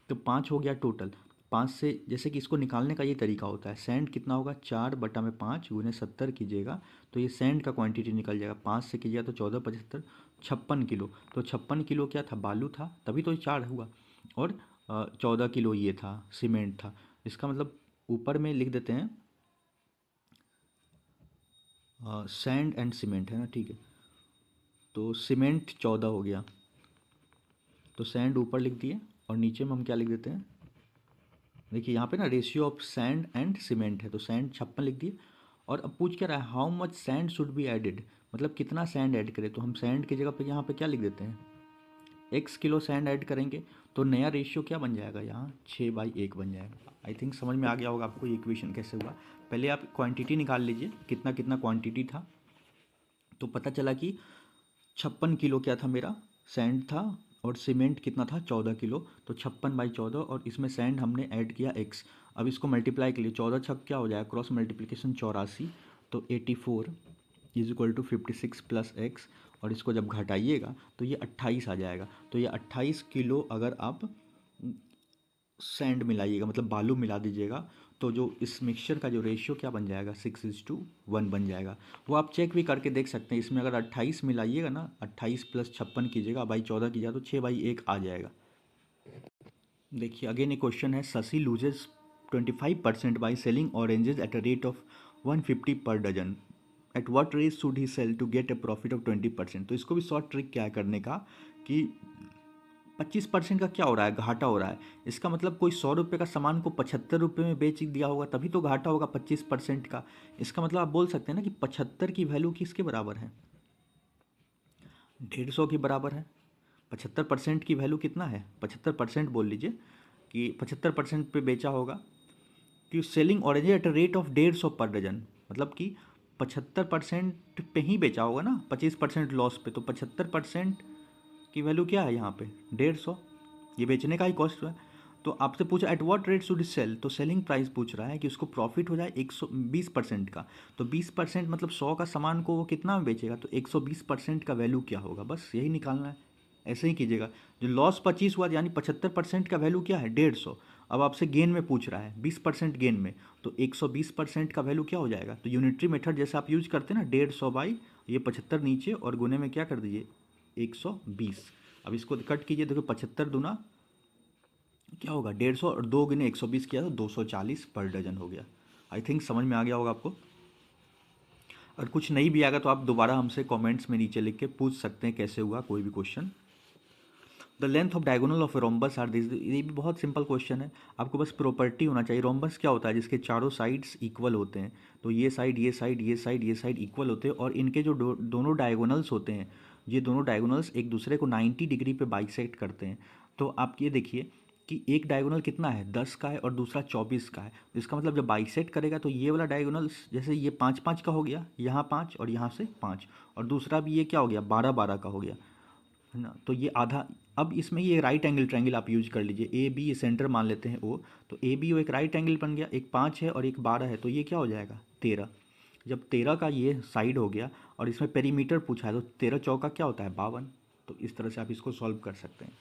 तो 5 हो गया टोटल। 5 से जैसे कि इसको निकालने का ये तरीका होता है, सैंड कितना होगा, 4/5 गुने 70 कीजिएगा तो ये सैंड का क्वांटिटी निकल जाएगा। 5 से कीजिएगा तो 14 75 56 किलो। तो 56 किलो क्या था, बालू था, तभी तो ये 4 हुआ। और 14 किलो ये था, सीमेंट था। इसका मतलब ऊपर में लिख देते हैं सैंड एंड सीमेंट, है ना, ठीक है। तो सीमेंट 14 हो गया, तो सैंड ऊपर लिख दिए, और नीचे में हम क्या लिख देते हैं, देखिए यहाँ पे ना ratio of sand and cement है, तो सैंड 56 लिख दिए। और अब पूछ क्या रहा है, how much sand should be added, मतलब कितना सैंड ऐड करें। तो हम सैंड की जगह पे यहाँ पे क्या लिख देते हैं, x किलो सैंड ऐड करेंगे, तो नया रेशियो क्या बन जाएगा, यहाँ 6/1 बन जाएगा। आई थिंक समझ में आ गया होगा आपको ये इक्वेशन कैसे हुआ। पहले आप क्वांटिटी निकाल लीजिए, कितना कितना क्वांटिटी था। तो पता चला कि 56 किलो क्या था मेरा, सैंड था, और सीमेंट कितना था, 14 किलो। तो 56/14, और इसमें सैंड हमने ऐड किया x। अब इसको मल्टीप्लाई के लिए 14 छक क्या हो जाएगा, क्रॉस मल्टीप्लिकेशन 84, तो 84 is equal to 56 plus x, और इसको जब घटाइएगा तो ये 28 आ जाएगा। तो ये 28 किलो अगर आप सैंड मिलाइएगा, मतलब बालू मिला दीजिएगा, तो जो इस मिक्सचर का जो रेशियो क्या बन जाएगा, 6:1 बन जाएगा। वो आप चेक भी करके देख सकते हैं, इसमें अगर 28 मिलाइएगा ना, 28 प्लस 56 कीजिएगा बाई 14 कीजिएगा तो 6/1 आ जाएगा। देखिए अगेन एक क्वेश्चन है, Shashi loses 25% by selling oranges at a rate of 150 per dozen. At what rate should he sell to get a profit of 20%। तो इसको भी शॉर्ट ट्रिक क्या है करने का, कि 25% का क्या हो रहा है, घाटा हो रहा है। इसका मतलब कोई 100 रुपये का सामान को 75 रुपये में बेच दिया होगा, तभी तो घाटा होगा 25% का। इसका मतलब आप बोल सकते हैं ना कि 75 की वैल्यू किसके बराबर है, 150 के बराबर है। 75% की वैल्यू कितना है, 75% बोल लीजिए कि 75% पे बेचा होगा, कि selling orange at a rate of 150 per dozen, मतलब कि 75% पे ही बेचा होगा ना, 25% लॉस पे। तो 75% की वैल्यू क्या है यहाँ पे, 150, ये बेचने का ही कॉस्ट है। तो आपसे पूछा eight what rate should sell, तो सेलिंग प्राइस पूछ रहा है कि उसको प्रॉफिट हो जाए 120% का। तो 20% मतलब 100 का सामान को वो कितना में बेचेगा, तो 120% का वैल्यू क्या होगा, बस यही निकालना है। ऐसे ही कीजिएगा, जो लॉस 25 हुआ यानी 75% का वैल्यू क्या है, 150। अब आपसे गेन में पूछ रहा है 20% गेन में, तो 120% का वैल्यू क्या हो जाएगा। तो यूनिटरी मेथड जैसे आप यूज करते हैं ना, 150 बाई ये 75 नीचे, और गुने में क्या कर दीजिए 120। अब इसको कट कीजिए, देखो 75 दूना क्या होगा 150, और 2 गुने 120 किया तो 240 पर डजन हो गया। आई थिंक समझ में आ गया होगा आपको। और कुछ नहीं भी आएगा तो आप दोबारा हमसे कमेंट्स में नीचे लिख के पूछ सकते हैं कैसे हुआ कोई भी question. The length of diagonal of rhombus are this, ये भी बहुत सिंपल क्वेश्चन है। आपको बस प्रॉपर्टी होना चाहिए। रोम्बस क्या होता है, जिसके चारों साइड्स इक्वल होते हैं। तो ये साइड ये साइड ये साइड ये साइड इक्वल होते हैं, और इनके जो दोनों डायगोनल्स होते हैं, ये दोनों डायगोनल्स एक दूसरे को 90 डिग्री पे बाइसेक्ट करते हैं। तो आप ये देखिए कि एक डायगोनल कितना है, 10 का है, और दूसरा 24 का है। तो इसका मतलब जब बाइसेक्ट करेगा तो ये वाला डायगोनल्स, जैसे ये 5-5 का हो गया, यहाँ 5 और यहाँ से 5, और दूसरा भी ये क्या हो गया, 12-12 का हो गया, है ना। तो ये आधा, अब इसमें ये राइट एंगल ट्रायंगल आप यूज कर लीजिए, ए बी सेंटर मान लेते हैं ओ। तो ए बी ओ एक राइट एंगल बन गया, एक 5 है और एक 12 है, तो ये क्या हो जाएगा 13। जब 13 का ये साइड हो गया, और इसमें पेरीमीटर पूछा है, तो 13 चौका क्या होता है 52। तो इस तरह से आप इसको सॉल्व कर सकते हैं।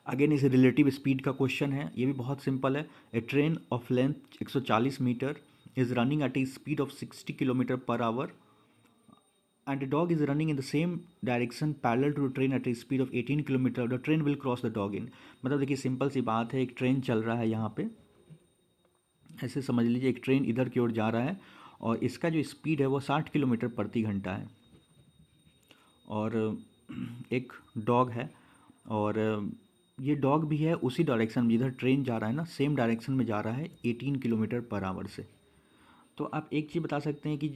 अगेन इस रिलेटिव स्पीड का क्वेश्चन है, ये भी बहुत सिंपल है। A train of length 140 metre is running at a speed of 60 kilometre per hour and a dog is running in the same direction parallel to the train at a speed of 18 kilometre, the train will cross the dog in। मतलब देखिए simple सी बात है, एक train चल रहा है यहाँ पे, ऐसे समझ लीजिए एक ट्रेन इधर की ओर जा रहा है, और इसका जो स्पीड है वो 60 किलोमीटर प्रति घंटा है, और एक डॉग है, और ये डॉग भी है उसी डायरेक्शन में जिधर ट्रेन जा रहा है ना, सेम डायरेक्शन में जा रहा है 18 किलोमीटर पर आवर से। तो आप एक चीज़ बता सकते हैं कि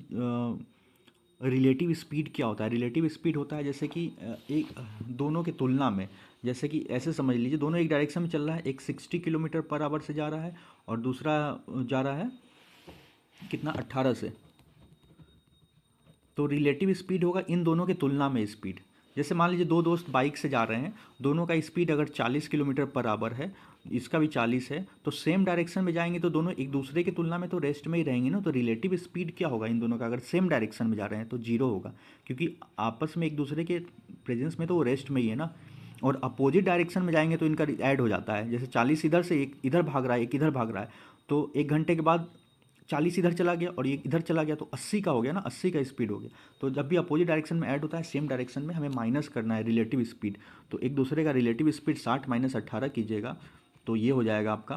रिलेटिव स्पीड क्या होता है? रिलेटिव स्पीड होता है जैसे कि एक दोनों के तुलना में, जैसे कि ऐसे समझ लीजिए दोनों एक डायरेक्शन में चल रहा है, एक 60 किलोमीटर पर आवर से जा रहा है और दूसरा जा रहा है कितना, 18 से। तो रिलेटिव स्पीड होगा इन दोनों के तुलना में स्पीड। जैसे मान लीजिए दो दोस्त बाइक से जा रहे हैं, दोनों का स्पीड अगर 40 किलोमीटर पर आवर है, इसका भी 40 है, तो सेम डायरेक्शन में जाएंगे तो दोनों एक दूसरे की तुलना में तो रेस्ट में ही रहेंगे ना। तो रिलेटिव स्पीड क्या होगा इन दोनों का, अगर सेम डायरेक्शन में जा रहे हैं तो जीरो होगा, क्योंकि आपस में एक दूसरे के प्रेजेंस में तो वो रेस्ट में ही है ना। और अपोजिट डायरेक्शन में जाएंगे तो इनका ऐड हो जाता है, जैसे 40 इधर से एक इधर भाग रहा है, एक इधर भाग रहा है, तो 1 घंटे के बाद 40 इधर चला गया और ये इधर चला गया, तो 80 का हो गया ना, 80 का स्पीड हो गया। तो जब भी अपोजिट डायरेक्शन में ऐड होता है सेम डायरेक्शन में, हमें माइनस करना है रिलेटिव स्पीड। तो एक दूसरे का रिलेटिव स्पीड 60 माइनस 18 कीजिएगा तो ये हो जाएगा आपका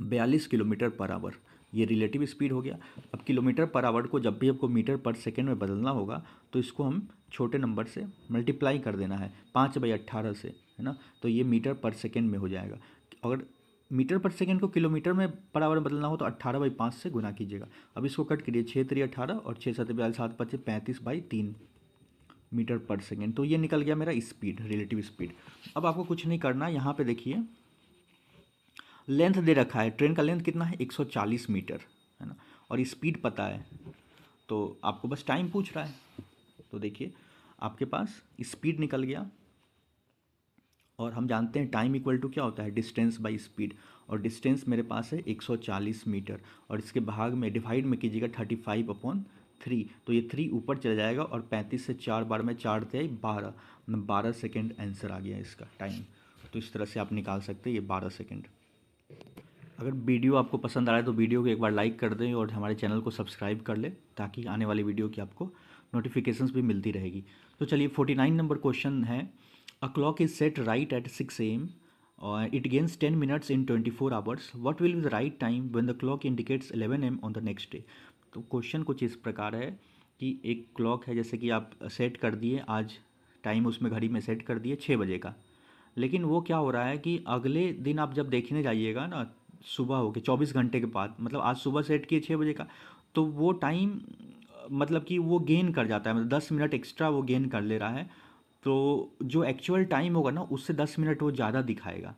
42 किलोमीटर पर आवर। ये रिलेटिव स्पीड हो गया। अब किलोमीटर पर आवर को जब भी आपको मीटर पर सेकेंड में बदलना होगा तो इसको हम छोटे नंबर से मल्टीप्लाई कर देना है 5/18 से, है ना। तो ये मीटर पर सेकेंड में हो जाएगा। अगर मीटर पर सेकेंड को किलोमीटर में पर आवर में बदलना हो तो 18/5 से गुना कीजिएगा। अब इसको कट करिए, 6×3 = 18 और 6×7 = 42, 7×5 = 35/3 मीटर पर सेकेंड। तो ये निकल गया मेरा स्पीड, रिलेटिव स्पीड। अब आपको कुछ नहीं करना, यहाँ पे देखिए लेंथ दे रखा है, ट्रेन का लेंथ कितना है, 140 मीटर, है ना, और स्पीड पता है, तो आपको बस टाइम पूछ रहा है। तो देखिए आपके पास स्पीड निकल गया, और हम जानते हैं टाइम इक्वल टू क्या होता है, डिस्टेंस बाई स्पीड। और डिस्टेंस मेरे पास है 140 मीटर, और इसके भाग में डिवाइड में कीजिएगा 35/3, तो ये 3 ऊपर चला जाएगा और 35 से 4 बार में 4 × 12, 12 सेकेंड आंसर आ गया इसका टाइम। तो इस तरह से आप निकाल सकते हैं ये 12 सेकेंड। अगर वीडियो आपको पसंद आ रहा है तो वीडियो को एक बार लाइक कर दें और हमारे चैनल को सब्सक्राइब कर लें, ताकि आने वाली वीडियो की आपको नोटिफिकेशंस भी मिलती रहेगी। तो चलिए 49 नंबर क्वेश्चन है, a clock is set right at 6 AM, it gains 10 minutes in 24 hours, what will be the right time when the clock indicates 11 AM on the next day. तो question कुछ इस प्रकार है कि एक क्लॉक है, जैसे कि आप सेट कर दिए आज टाइम, उसमें घड़ी में सेट कर दिए 6 बजे का, लेकिन वो क्या हो रहा है कि अगले दिन आप जब देखने जाइएगा ना, सुबह हो के 24 घंटे के बाद, मतलब आज सुबह सेट किए 6 बजे का, तो वो टाइम मतलब कि वो गेन कर जाता है, मतलब 10 मिनट एक्स्ट्रा वो गेन कर ले रहा है। तो जो एक्चुअल टाइम होगा ना उससे 10 मिनट वो ज़्यादा दिखाएगा।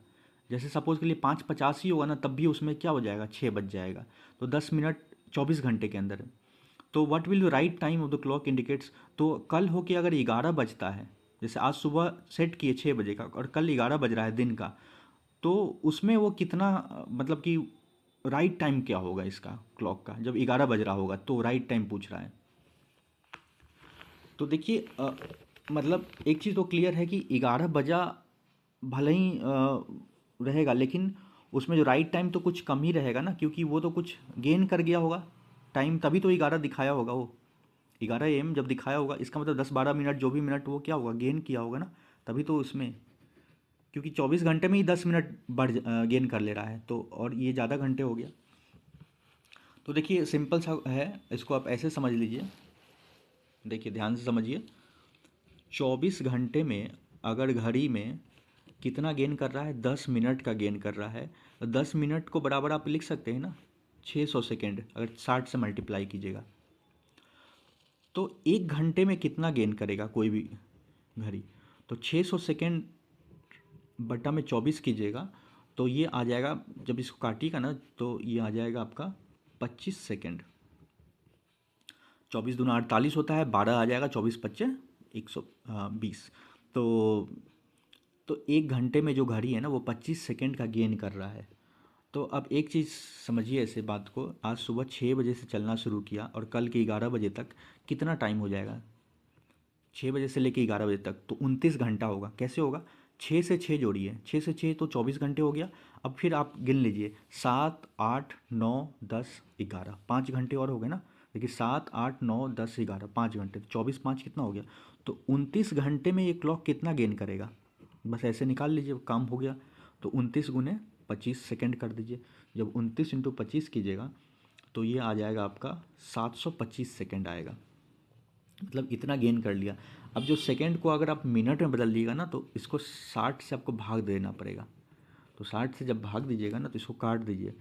जैसे सपोज़ के लिए 5:50 ही होगा ना, तब भी उसमें क्या हो जाएगा, 6 बज जाएगा। तो 10 मिनट 24 घंटे के अंदर है। तो what will you right time of the clock indicates, तो कल हो के अगर 11 बजता है, जैसे आज सुबह सेट किए 6 बजे का और कल 11 बज रहा है दिन का, तो उसमें वो कितना मतलब कि राइट टाइम क्या होगा इसका क्लॉक का, जब 11 बज रहा होगा तो राइट टाइम पूछ रहा है। तो देखिए मतलब एक चीज़ तो क्लियर है कि 11 बजा भले ही रहेगा, लेकिन उसमें जो राइट टाइम तो कुछ कम ही रहेगा ना, क्योंकि वो तो कुछ गेन कर गया होगा टाइम, तभी तो 11 दिखाया होगा वो। 11 AM जब दिखाया होगा, इसका मतलब 10-12 मिनट जो भी मिनट वो क्या होगा, गेन किया होगा ना, तभी तो उसमें, क्योंकि 24 घंटे में ही 10 मिनट गेन कर ले रहा है, तो और ये ज़्यादा घंटे हो गया। तो देखिए सिंपल सा है, इसको आप ऐसे समझ लीजिए, देखिए ध्यान से समझिए। 24 घंटे में अगर घड़ी में कितना गेन कर रहा है, 10 मिनट का गेन कर रहा है, तो 10 मिनट को बराबर आप लिख सकते हैं ना 600 सेकेंड, अगर 60 से मल्टीप्लाई कीजिएगा तो 1 घंटे में कितना गेन करेगा कोई भी घड़ी। तो 600 सेकेंड बटा में 24 कीजिएगा तो ये आ जाएगा, जब इसको काटिएगा ना तो ये आ जाएगा आपका 25 सेकेंड। 24×2 = 48 होता है, 12 आ जाएगा, 24×5 = 120। तो 1 घंटे में जो घड़ी है ना वो 25 सेकेंड का गेन कर रहा है। तो अब एक चीज़ समझिए ऐसे बात को, आज सुबह 6 बजे से चलना शुरू किया और कल के 11 बजे तक कितना टाइम हो जाएगा, 6 बजे से लेके 11 बजे तक, तो 29 घंटा होगा। कैसे होगा, 6 से 6 जोड़िए, 6 से 6 तो 24 घंटे हो गया। अब फिर आप गिन लीजिए, 7, 8, 9, 10, 11, 5 घंटे और हो गए ना। देखिए 7, 8, 9, 10, 11, 5 घंटे, तो 24×5 कितना हो गया। तो 29 घंटे में ये क्लॉक कितना गेन करेगा, बस ऐसे निकाल लीजिए, काम हो गया। तो 29 × 25 सेकेंड कर दीजिए। जब 29 × 25 कीजिएगा तो ये आ जाएगा आपका 725 सेकेंड आएगा, मतलब इतना गेन कर लिया। अब जो सेकेंड को अगर आप मिनट में बदल दिएगा ना तो इसको 60 से आपको भाग देना पड़ेगा। तो 60 से जब भाग दीजिएगा ना तो इसको काट दीजिए,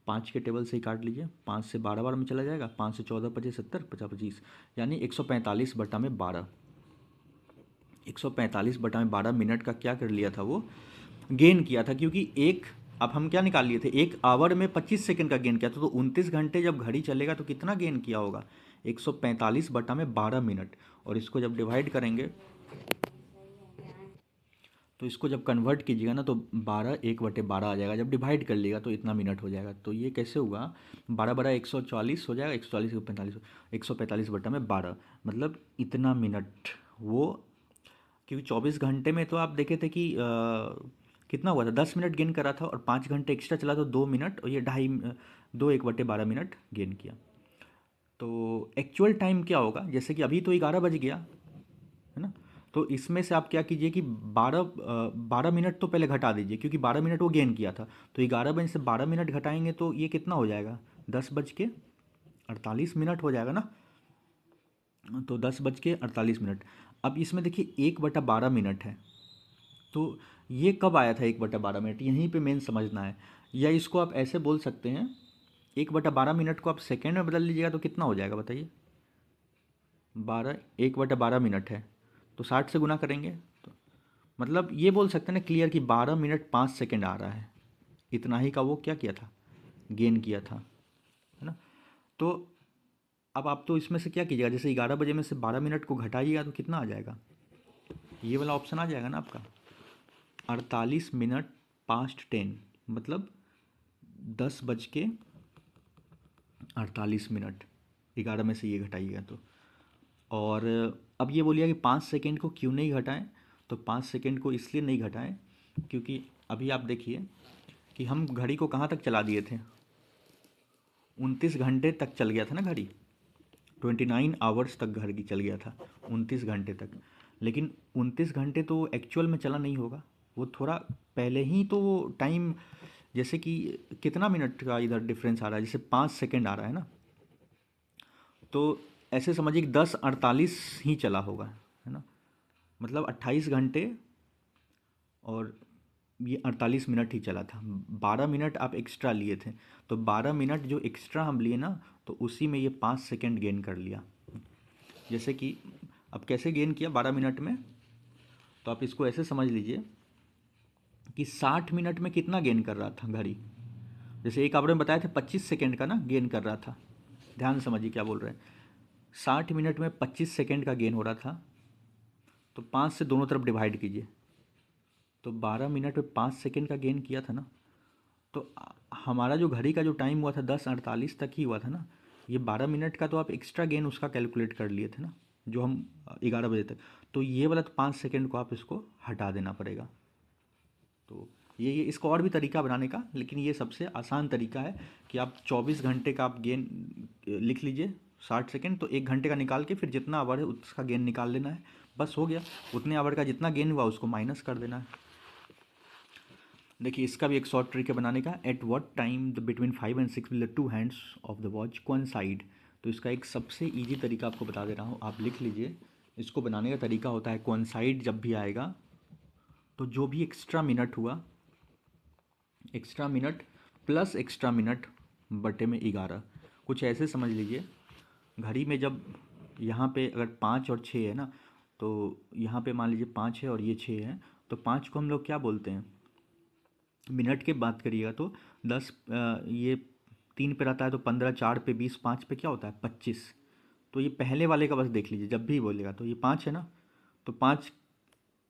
5 के टेबल से ही काट लीजिए, 5 से 12 बार में चला जाएगा, 5 से 14 पच्चीस 70 50 25, यानी 145 बटा में 12, 145 बटा में 12 मिनट का क्या कर लिया था वो, गेन किया था। क्योंकि एक, अब हम क्या निकाल लिए थे, एक आवर में 25 सेकंड का गेन किया था, तो 29 घंटे जब घड़ी चलेगा तो कितना गेन किया होगा, 145 बटा में 12 मिनट। और इसको जब डिवाइड करेंगे, तो इसको जब कन्वर्ट कीजिएगा ना, तो 12 1/12 आ जाएगा। जब डिवाइड कर लिएगा तो इतना मिनट हो जाएगा। तो ये कैसे होगा, 12 140 हो जाएगा, 140 को 45, 145 बटा में 12, मतलब इतना मिनट वो। क्योंकि 24 घंटे में तो आप देखे थे कि कितना हुआ था, 10 मिनट गेन करा था, और 5 घंटे एक्स्ट्रा चला तो 2 मिनट, और ये 1/2 गेन किया। तो एक्चुअल टाइम क्या होगा, जैसे कि अभी तो 11 बज गया है ना, तो इसमें से आप क्या कीजिए कि 12 मिनट तो पहले घटा दीजिए, क्योंकि 12 मिनट वो गेन किया था। तो 11 बजे से 12 मिनट घटाएंगे तो ये कितना हो जाएगा, 10:48 हो जाएगा ना। तो 10:48। अब इसमें देखिए 1/12 है, तो ये कब आया था 1/12, यहीं पे मेन समझना है। या इसको आप ऐसे बोल सकते हैं, 1/12 को आप सेकेंड में बदल लीजिएगा तो कितना हो जाएगा बताइए, 1/12 है, तो 60 से गुना करेंगे, तो मतलब ये बोल सकते हैं ना क्लियर कि 12 मिनट 5 सेकेंड आ रहा है, इतना ही का वो क्या किया था, गेन किया था, है ना। तो अब आप तो इसमें से क्या कीजिएगा, जैसे 11 बजे में से 12 मिनट को घटाइएगा तो कितना आ जाएगा, ये वाला ऑप्शन आ जाएगा ना आपका, 48 मिनट पास्ट 10, मतलब 10:48। 11 में से ये घटाइएगा तो। और अब ये बोलिए कि 5 सेकेंड को क्यों नहीं घटाएं, तो 5 सेकेंड को इसलिए नहीं घटाएं क्योंकि अभी आप देखिए कि हम घड़ी को कहाँ तक चला दिए थे, 29 घंटे तक चल गया था ना घड़ी, 29 आवर्स तक घड़ी चल गया था, 29 घंटे तक। लेकिन 29 घंटे तो एक्चुअल में चला नहीं होगा, वो थोड़ा पहले ही तो वो टाइम, जैसे कि कितना मिनट का इधर डिफरेंस आ रहा है, जैसे 5 सेकेंड आ रहा है ना, तो ऐसे समझिए कि 10:48 ही चला होगा, है ना, मतलब 28 घंटे और ये 48 मिनट ही चला था। 12 मिनट आप एक्स्ट्रा लिए थे, तो 12 मिनट जो एक्स्ट्रा हम लिए ना, तो उसी में ये 5 सेकेंड गेन कर लिया। जैसे कि अब कैसे गेन किया 12 मिनट में, तो आप इसको ऐसे समझ लीजिए कि 60 मिनट में कितना गेन कर रहा था घड़ी, जैसे एक आपने बताया था 25 सेकेंड का ना गेन कर रहा था, ध्यान से समझिए क्या बोल रहे हैं, 60 मिनट में 25 सेकेंड का गेन हो रहा था, तो 5 से दोनों तरफ डिवाइड कीजिए, तो 12 मिनट में 5 सेकेंड का गेन किया था ना, तो हमारा जो घड़ी का जो टाइम हुआ था 10:48 तक ही हुआ था ना, ये 12 मिनट का तो आप एक्स्ट्रा गेन उसका कैलकुलेट कर लिए थे ना, जो हम 11 बजे तक, तो ये वाला तो 5 सेकेंड को आप इसको हटा देना पड़ेगा। तो ये इसका और भी तरीका बनाने का, लेकिन ये सबसे आसान तरीका है कि आप 24 घंटे का आप गेन लिख लीजिए, 60 सेकेंड, तो 1 घंटे का निकाल के फिर जितना आवर है उसका गेन निकाल लेना है, बस हो गया। उतने आवर का जितना गेन हुआ उसको माइनस कर देना है। देखिए इसका भी एक शॉर्ट ट्रिक है बनाने का, at what time the between 5 and 6 will the two hands of the watch coincide. तो इसका एक सबसे इजी तरीका आपको बता दे रहा हूँ, आप लिख लीजिए। इसको बनाने का तरीका होता है, कोइंसाइड जब भी आएगा तो जो भी एक्स्ट्रा मिनट हुआ, extra minute plus extra minute बटे में 11, कुछ ऐसे समझ लीजिए। घड़ी में जब यहाँ पे अगर 5 और 6 है ना, तो यहाँ पे मान लीजिए 5 है और ये 6 है, तो 5 को हम लोग क्या बोलते हैं, मिनट की बात करिएगा तो 10, ये 3 पे रहता है तो 15, 4 पे 20, 5 पे क्या होता है 25। तो ये पहले वाले का बस देख लीजिए, जब भी बोलेगा तो ये 5 है ना, तो 5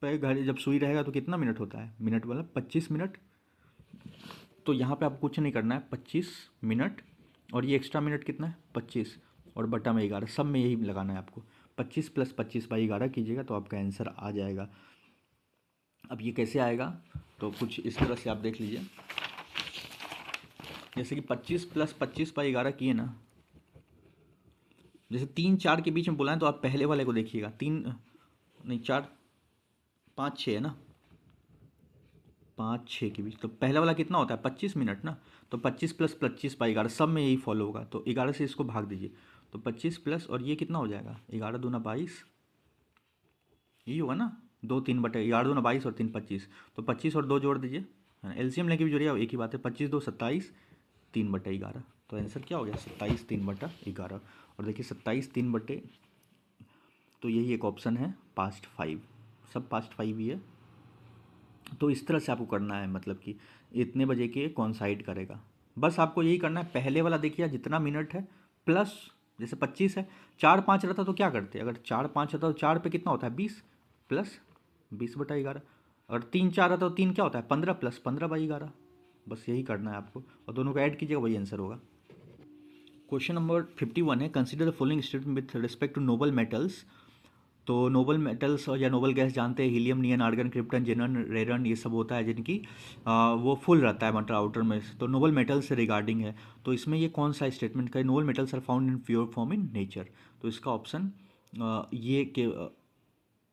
पे घड़ी जब सुई रहेगा तो कितना मिनट होता है, मिनट वाला 25 मिनट। तो यहाँ पे आपको कुछ नहीं करना है, 25 मिनट, और ये एक्स्ट्रा मिनट कितना है 25, और बटा में 11, सब में यही लगाना है आपको, 25 + 25/11 कीजिएगा तो आपका आंसर आ जाएगा। अब ये कैसे आएगा, तो कुछ इस तरह से आप देख लीजिए, जैसे कि 25 + 25/11 किए ना, जैसे 3 4 के बीच में बोला है तो आप पहले वाले को देखिएगा, 3 नहीं 4 5 6 है ना, 5 6 के बीच, तो पहला वाला कितना होता है 25 मिनट ना, तो 25 + 25/11 सब में यही फॉलो होगा, तो 11 से इसको भाग दीजिए, तो 25 प्लस, और ये कितना हो जाएगा 11 दूना 22, यही होगा ना, 2 3 बटे 11 दूना 22 और 3 25, तो 25 और 2 जोड़ दीजिए, है ना, एलसीएम लेके भी जोड़िए, एक ही बात है, 25 2 27, 3/11। तो आंसर क्या हो गया 27 3/11। और देखिए 27 3 तो यही एक ऑप्शन है पास्ट 5, सब पास्ट 5 ही है। तो इस तरह से आपको करना है, मतलब कि इतने बजे के कॉन्साइड करेगा। बस आपको यही करना है, पहले वाला देखिए जितना मिनट है प्लस, जैसे 25 है, 4 5 रहता तो क्या करते, अगर 4 5 रहता तो 4 पे कितना होता है 20 प्लस 20/11। अगर 3 4 रहता तो 3 क्या होता है 15 प्लस 15/11। बस यही करना है आपको, और दोनों को ऐड कीजिएगा वही आंसर होगा। क्वेश्चन नंबर 51 है, consider the following statement with respect to noble metals. तो नोबल मेटल्स या नोबल गैस जानते हैं, helium, neon, argon, krypton, xenon, radon, ये सब होता है जिनकी वो फुल रहता है मतलब आउटर में। तो नोबल मेटल्स से रिगार्डिंग है। तो इसमें ये कौन सा स्टेटमेंट का है, noble metals are found in pure form in nature. तो इसका ऑप्शन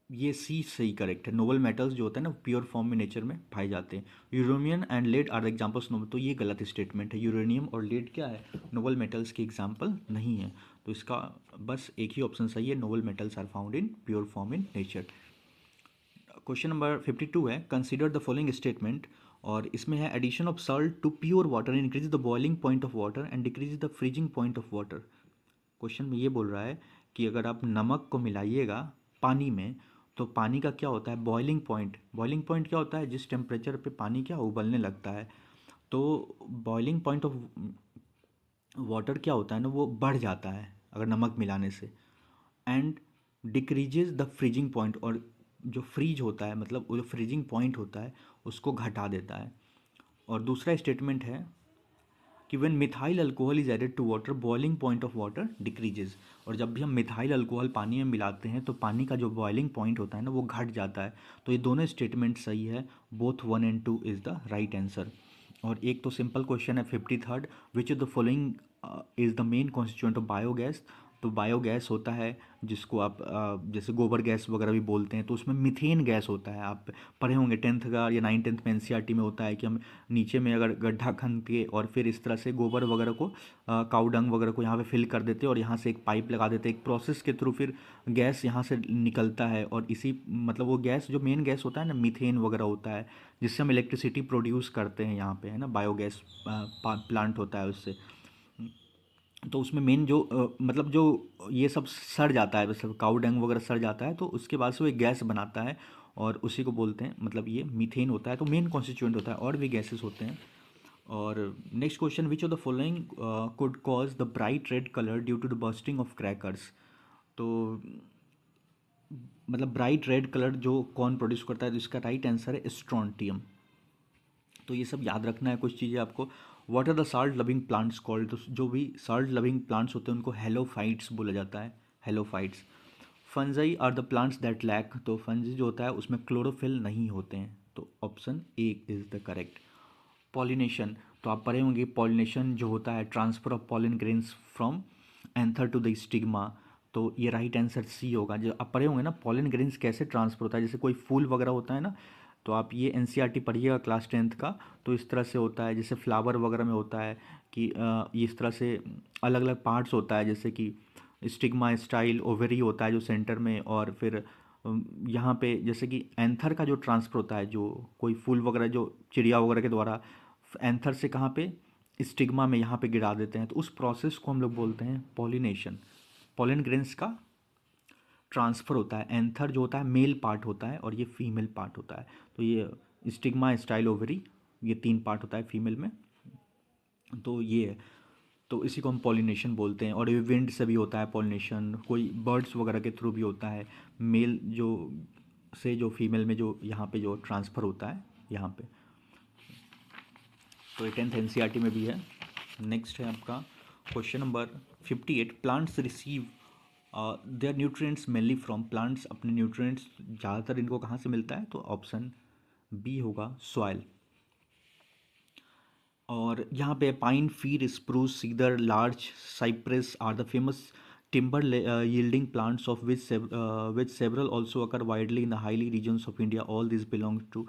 ये सी सही करेक्ट है। नोबल मेटल्स जो होते हैं ना प्योर फॉर्म में नेचर में पाए जाते हैं। Uranium and lead are examples noble, तो ये गलत स्टेटमेंट है। यूरेनियम और लेड क्या है, नोबल मेटल्स की एग्जाम्पल नहीं है। तो इसका बस एक ही ऑप्शन सही है, noble metals are found in pure form in nature. Question number 52 है, कंसीडर द फॉलोइंग स्टेटमेंट। और इसमें है addition of salt to pure water increase the boiling point of water and decrease the freezing point of water. Question में ये बोल रहा है कि अगर आप नमक को मिलाइएगा पानी में तो पानी का क्या होता है बॉइलिंग पॉइंट। बॉइलिंग पॉइंट क्या होता है, जिस टेम्परेचर पे पानी क्या उबलने लगता है। तो बॉइलिंग पॉइंट ऑफ वाटर क्या होता है ना, वो बढ़ जाता है अगर नमक मिलाने से। And decreases the freezing point, और जो फ्रीज होता है मतलब वो जो फ्रीजिंग पॉइंट होता है उसको घटा देता है। और दूसरा स्टेटमेंट है कि when methyl alcohol is added to water boiling point of water decreases. और जब भी हम मिथाइल अल्कोहल पानी में मिलाते हैं तो पानी का जो बॉइलिंग पॉइंट होता है ना वो घट जाता है। तो ये दोनों स्टेटमेंट सही है, both 1 and 2 is the right answer. और एक तो सिंपल क्वेश्चन है 53rd, which of the following is the main constituent of biogas. तो बायोगैस होता है जिसको आप जैसे गोबर गैस वगैरह भी बोलते हैं, तो उसमें मीथेन गैस होता है। आप पढ़े होंगे 10th का या 9th 10th में एनसीईआरटी में होता है कि हम नीचे में अगर गड्ढा खन के और फिर इस तरह से गोबर वगैरह को काऊ डंग वगैरह को यहाँ पे फिल कर देते हैं और यहाँ से एक पाइप लगा देते हैं, एक प्रोसेस के थ्रू फिर गैस यहाँ से निकलता है। और इसी मतलब वो गैस जो मेन गैस होता है ना मीथेन वगैरह होता है, जिससे हम इलेक्ट्रिसिटी प्रोड्यूस करते हैं यहाँ पे, है ना, बायोगैस प्लांट होता है उससे। तो उसमें मेन जो मतलब जो ये सब सड़ जाता है, मतलब काऊ डंग वगैरह सड़ जाता है तो उसके बाद से वो एक गैस बनाता है और उसी को बोलते हैं, मतलब ये मीथेन होता है। तो मेन कॉन्स्टिट्यूएंट होता है, और भी गैसेस होते हैं। और next question, which of the following could cause the bright red colour due to the bursting of crackers. तो मतलब ब्राइट रेड कलर जो कौन प्रोड्यूस करता है, तो इसका राइट आंसर है स्ट्रोंटियम। तो ये सब याद रखना है कुछ चीज़ें आपको। What are the salt loving plants called, तो जो भी साल्ट लविंग प्लांट्स होते हैं उनको हेलोफाइट्स बोला जाता है, halophytes. Fungi are the plants that lack, तो फंजी जो होता है उसमें क्लोरोफिल नहीं होते हैं, तो option A is the correct. Pollination, तो आप पढ़े होंगे पॉलिनेशन जो होता है transfer of pollen grains from anther to the stigma. तो ये राइट आंसर सी होगा। जो आप पढ़े होंगे ना पॉलिन ग्रेन्स कैसे ट्रांसफर होता है, जैसे कोई फूल वगैरह होता है ना, तो आप ये एनसीईआरटी पढ़िएगा क्लास 10th का। तो इस तरह से होता है, जैसे फ्लावर वगैरह में होता है कि ये इस तरह से अलग अलग पार्ट्स होता है, जैसे कि स्टिग्मा, स्टाइल, ओवरी होता है जो सेंटर में, और फिर यहाँ पे जैसे कि एंथर का जो ट्रांसफर होता है, जो कोई फूल वगैरह जो चिड़िया वगैरह के द्वारा एंथर से कहाँ पे स्टिग्मा में यहाँ पे गिरा देते हैं, तो उस प्रोसेस को हम लोग बोलते हैं पॉलिनेशन। पॉलिन ग्रेन्स का ट्रांसफ़र होता है, एंथर जो होता है मेल पार्ट होता है और ये फीमेल पार्ट होता है। तो ये स्टिग्मा, स्टाइल, ओवरी, ये 3 पार्ट होता है फीमेल में। तो ये है, तो इसी को हम पॉलिनेशन बोलते हैं। और ये विंड से भी होता है पॉलिनेशन, कोई बर्ड्स वगैरह के थ्रू भी होता है, मेल जो से जो फीमेल में जो यहाँ पे जो ट्रांसफ़र होता है यहाँ पे। तो ये 10th एनसीईआरटी में भी है। नेक्स्ट है आपका question number 58, plants receive there nutrients mainly from, plants अपने न्यूट्रिएंट्स ज़्यादातर इनको कहाँ से मिलता है, तो ऑप्शन बी होगा सॉइल। और यहाँ पे pine, fir, spruce, cedar, larch, cypress are the famous timber yielding plants of which several also occur widely in the highly regions of India. All these belong to,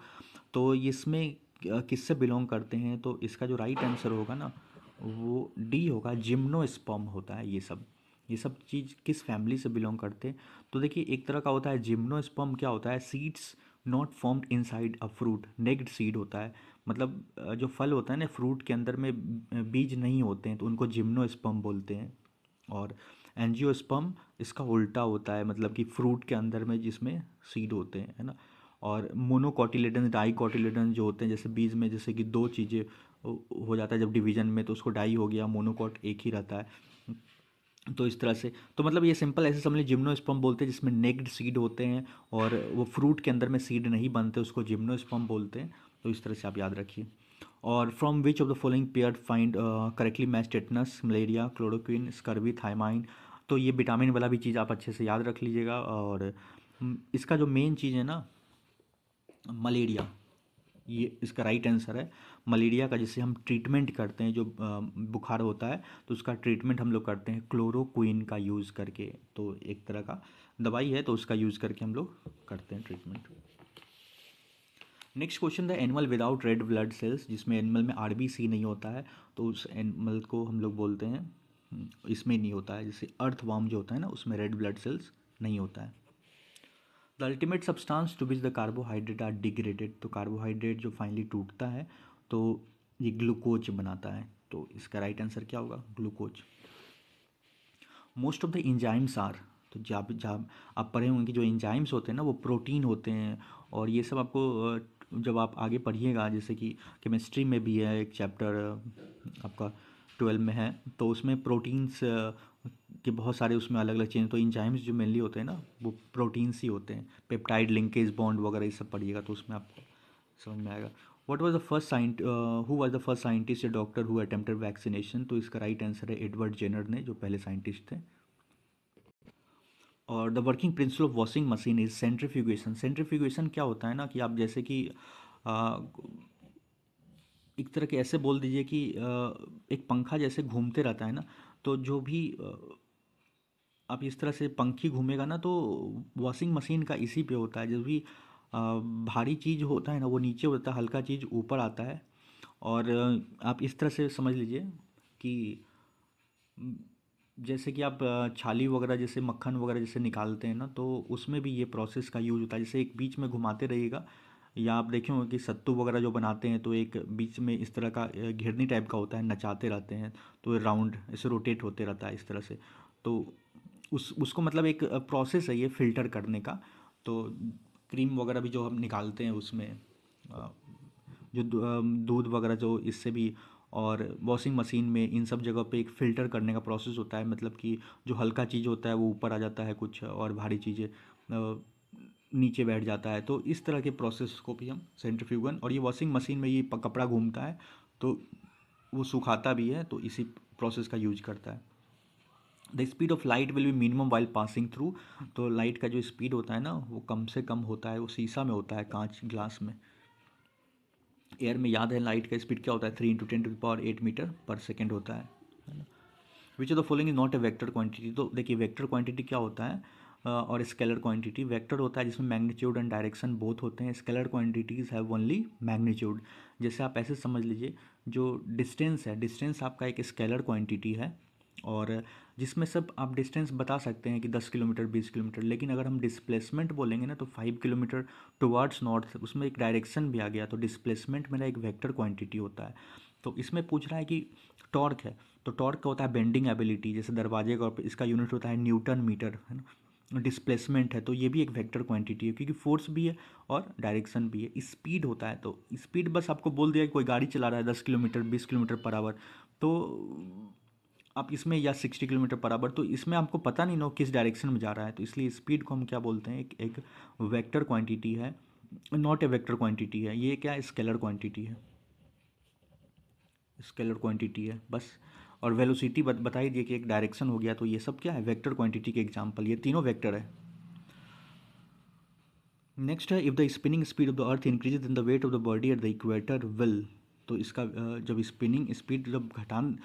तो इसमें किससे belong करते हैं, तो इसका जो राइट आंसर होगा ना वो डी होगा, जिम्नोस्पर्म होता है ये सब चीज़ किस फैमिली से बिलोंग करते हैं। तो देखिए एक तरह का होता है जिम्नोस्पर्म, क्या होता है seeds not formed inside a fruit, naked seed होता है, मतलब जो फल होता है ना फ्रूट के अंदर में बीज नहीं होते हैं तो उनको जिम्नोस्पर्म बोलते हैं। और एंजियोस्पर्म इसका उल्टा होता है, मतलब कि फ्रूट के अंदर में जिसमें सीड होते हैं, है ना। और मोनोकोटिलेडन डाइकोटिलेडन जो होते हैं, जैसे बीज में जैसे कि दो चीज़ें हो जाता है जब डिवीजन में, तो उसको डाई हो गया, मोनोकोट एक ही रहता है। तो इस तरह से, तो मतलब ये सिंपल ऐसे समझ लीजिए जिम्नोस्पर्म बोलते हैं जिसमें नेक्ड सीड होते हैं, और वो फ्रूट के अंदर में सीड नहीं बनते, उसको जिम्नोस्पर्म बोलते हैं। तो इस तरह से आप याद रखिए। और from which of the following pair find correctly match tetanus, malaria, chloroquine, scurvy, thiamine. तो ये विटामिन वाला भी चीज़ आप अच्छे से याद रख लीजिएगा। और इसका जो मेन चीज़ है ना, मलेरिया, ये इसका राइट आंसर है। मलेरिया का जैसे हम ट्रीटमेंट करते हैं, जो बुखार होता है तो उसका ट्रीटमेंट हम लोग करते हैं क्लोरोक्विन का यूज़ करके। तो एक तरह का दवाई है, तो उसका यूज़ करके हम लोग करते हैं treatment. Next question, the animal without red blood cells, जिसमें एनिमल में आरबीसी नहीं होता है, तो उस एनिमल को हम लोग बोलते हैं, इसमें नहीं होता है। जैसे अर्थवर्म जो होता है ना, उसमें रेड ब्लड सेल्स नहीं होता है। The ultimate substance to which the carbohydrate are degraded, तो कार्बोहाइड्रेट जो फाइनली टूटता है तो ये ग्लूकोज बनाता है। तो इसका राइट आंसर क्या होगा? Glucose. Most of the enzymes are, तो जब जब आप पढ़े होंगे कि जो इंजाइम्स होते हैं ना वो प्रोटीन होते हैं। और ये सब आपको जब आप आगे पढ़िएगा, जैसे कि केमिस्ट्री में भी है एक चैप्टर आपका 12 में है, तो उसमें प्रोटीन्स के बहुत सारे उसमें अलग अलग चेंज, तो इंजाइम्स जो मेनली होते हैं ना वो प्रोटीन्स ही होते हैं। पेप्टाइड लिंकेज बॉन्ड वगैरह ये सब पढ़िएगा तो उसमें आपको समझ में आएगा। What was the first scient who was the first scientist या डॉक्टर हु अटेम्प्टेड वैक्सीनेशन, तो इसका राइट आंसर है एडवर्ड जेनर ने, जो पहले साइंटिस्ट थे। और the working principle of washing machine is centrifugation. Centrifugation क्या होता है ना, कि आप जैसे कि आ, एक तरह के ऐसे बोल दीजिए कि एक पंखा जैसे घूमते रहता है ना, तो जो भी आप इस तरह से पंखी घूमेगा ना, तो वॉशिंग मशीन का इसी पे होता है। जो भी भारी चीज़ होता है ना वो नीचे होता है, हल्का चीज़ ऊपर आता है। और आप इस तरह से समझ लीजिए कि जैसे कि आप छाली वगैरह जैसे मक्खन वगैरह जैसे निकालते हैं ना, तो उसमें भी ये प्रोसेस का यूज होता है। जैसे एक बीच में घुमाते रहिएगा, या आप देखे होंगे कि सत्तू वगैरह जो बनाते हैं तो एक बीच में इस तरह का घिरनी टाइप का होता है, नचाते रहते हैं तो राउंड ऐसे रोटेट होते रहता है इस तरह से। तो उसको मतलब एक प्रोसेस है ये फ़िल्टर करने का। तो क्रीम वगैरह भी जो हम निकालते हैं उसमें अ, जो दूध वगैरह जो इससे भी, और वॉशिंग मशीन में इन सब जगह पे एक फ़िल्टर करने का प्रोसेस होता है। मतलब कि जो हल्का चीज़ होता है वो ऊपर आ जाता है कुछ, और भारी चीज़ें नीचे बैठ जाता है। तो इस तरह के प्रोसेस को भी हम सेंट्रीफ्यूगन, और ये वॉशिंग मशीन में ये कपड़ा घूमता है तो वो सुखाता भी है, तो इसी प्रोसेस का यूज करता है। The speed of light will be minimum while passing through, तो लाइट का जो स्पीड होता है ना वो कम से कम होता है, वो शीशा में होता है, कांच ग्लास में। एयर में याद है लाइट का स्पीड क्या होता है? 3 × 10⁸ मीटर पर सेकेंड होता है ना। विच of the following is not a vector quantity, तो देखिए वेक्टर क्वांटिटी क्या होता है और स्केलर क्वांटिटी। वेक्टर होता है जिसमें मैग्नीट्यूड एंड डायरेक्शन बोथ होते हैं। Scalar quantities have only magnitude. जैसे आप ऐसे समझ लीजिए, जो डिस्टेंस है, डिस्टेंस आपका एक स्केलर क्वांटिटी है, और जिसमें सब आप डिस्टेंस बता सकते हैं कि 10 किलोमीटर, 20 किलोमीटर। लेकिन अगर हम डिस्प्लेसमेंट बोलेंगे ना, तो 5 किलोमीटर टुवर्ड्स नॉर्थ, उसमें एक डायरेक्शन भी आ गया, तो डिस्प्लेसमेंट मेरा एक वेक्टर क्वांटिटी होता है। तो इसमें पूछ रहा है कि टॉर्क है, तो टॉर्क का होता है बेंडिंग एबिलिटी, जैसे दरवाजे का इसका यूनिट होता है न्यूटन मीटर, है ना। डिस्प्लेसमेंट है तो ये भी एक वेक्टर क्वांटिटी है, क्योंकि फोर्स भी है और डायरेक्शन भी है। स्पीड होता है, तो स्पीड बस आपको बोल दिया कि कोई गाड़ी चला रहा है 10 किलोमीटर, 20 किलोमीटर पर आवर, तो आप इसमें, या 60 किलोमीटर पर आवर, तो इसमें आपको पता नहीं ना किस डायरेक्शन में जा रहा है, तो इसलिए स्पीड को हम क्या बोलते हैं? एक वेक्टर क्वांटिटी है, नॉट ए वेक्टर क्वांटिटी है। ये क्या? स्केलर क्वांटिटी है, स्केलर क्वांटिटी है बस। और वेलोसिटी बता ही दिए कि एक डायरेक्शन हो गया, तो ये सब क्या है? वेक्टर क्वांटिटी के एग्जांपल, ये तीनों वेक्टर है। नेक्स्ट है, if the spinning speed of the earth increase in the weight of the body at the equator will, तो इसका जब स्पिनिंग स्पीड जब घटान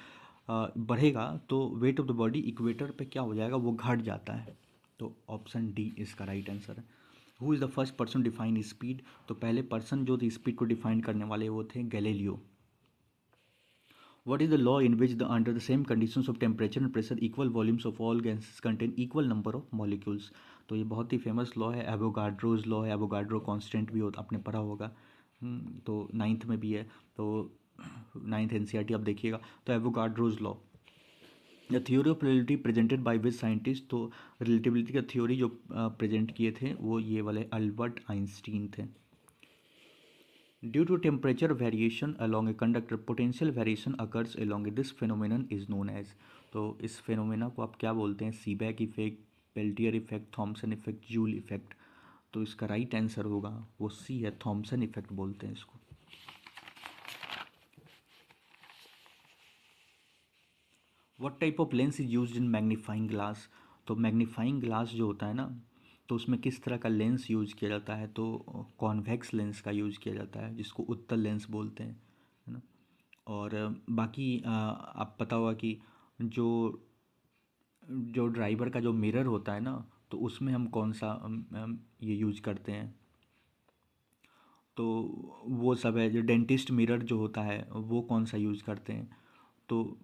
बढ़ेगा तो weight of the body equator पे क्या हो जाएगा? वो घट जाता है। तो ऑप्शन डी इसका राइट आंसर है। Who is the first person define speed, तो पहले पर्सन जो स्पीड को डिफाइन करने वाले वो थे Galileo. What is the law in which under the same conditions of temperature and pressure equal volumes of all gases contain equal number of molecules? तो ये बहुत ही फेमस लॉ है, एवोगाड्रोज लॉ है, एवोगाड्रो कांस्टेंट भी होता आपने पढ़ा होगा। तो नाइन्थ में भी है, तो नाइन्थ एनसीईआरटी आप देखिएगा। तो Avogadro's law, the theory of relativity presented by which scientist, तो रिलेटिविटी का थ्योरी जो प्रेजेंट किए थे वो ये वाले अल्बर्ट आइंस्टीन थे। Due to temperature variation along a conductor, potential variation occurs along it. This phenomenon is known as, तो इस फेनोमेना को आप क्या बोलते हैं? Seebeck effect, Peltier effect, Thomson effect, Joule effect. तो इसका राइट आंसर होगा वो सी है, थॉमसन इफेक्ट बोलते हैं इसको। What type of lens is used in magnifying glass? तो मैग्नीफाइंग ग्लास जो होता है ना, तो उसमें किस तरह का लेंस यूज किया जाता है? तो कॉन्वेक्स लेंस का यूज किया जाता है, जिसको उत्तल लेंस बोलते हैं, है ना। और बाकी आप पता होगा कि जो जो ड्राइवर का जो मिरर होता है ना, तो उसमें हम कौन सा ये यूज करते हैं? तो वो सब है, जो डेंटिस्ट मिरर जो होता है वो कौन सा यूज करते हैं? तो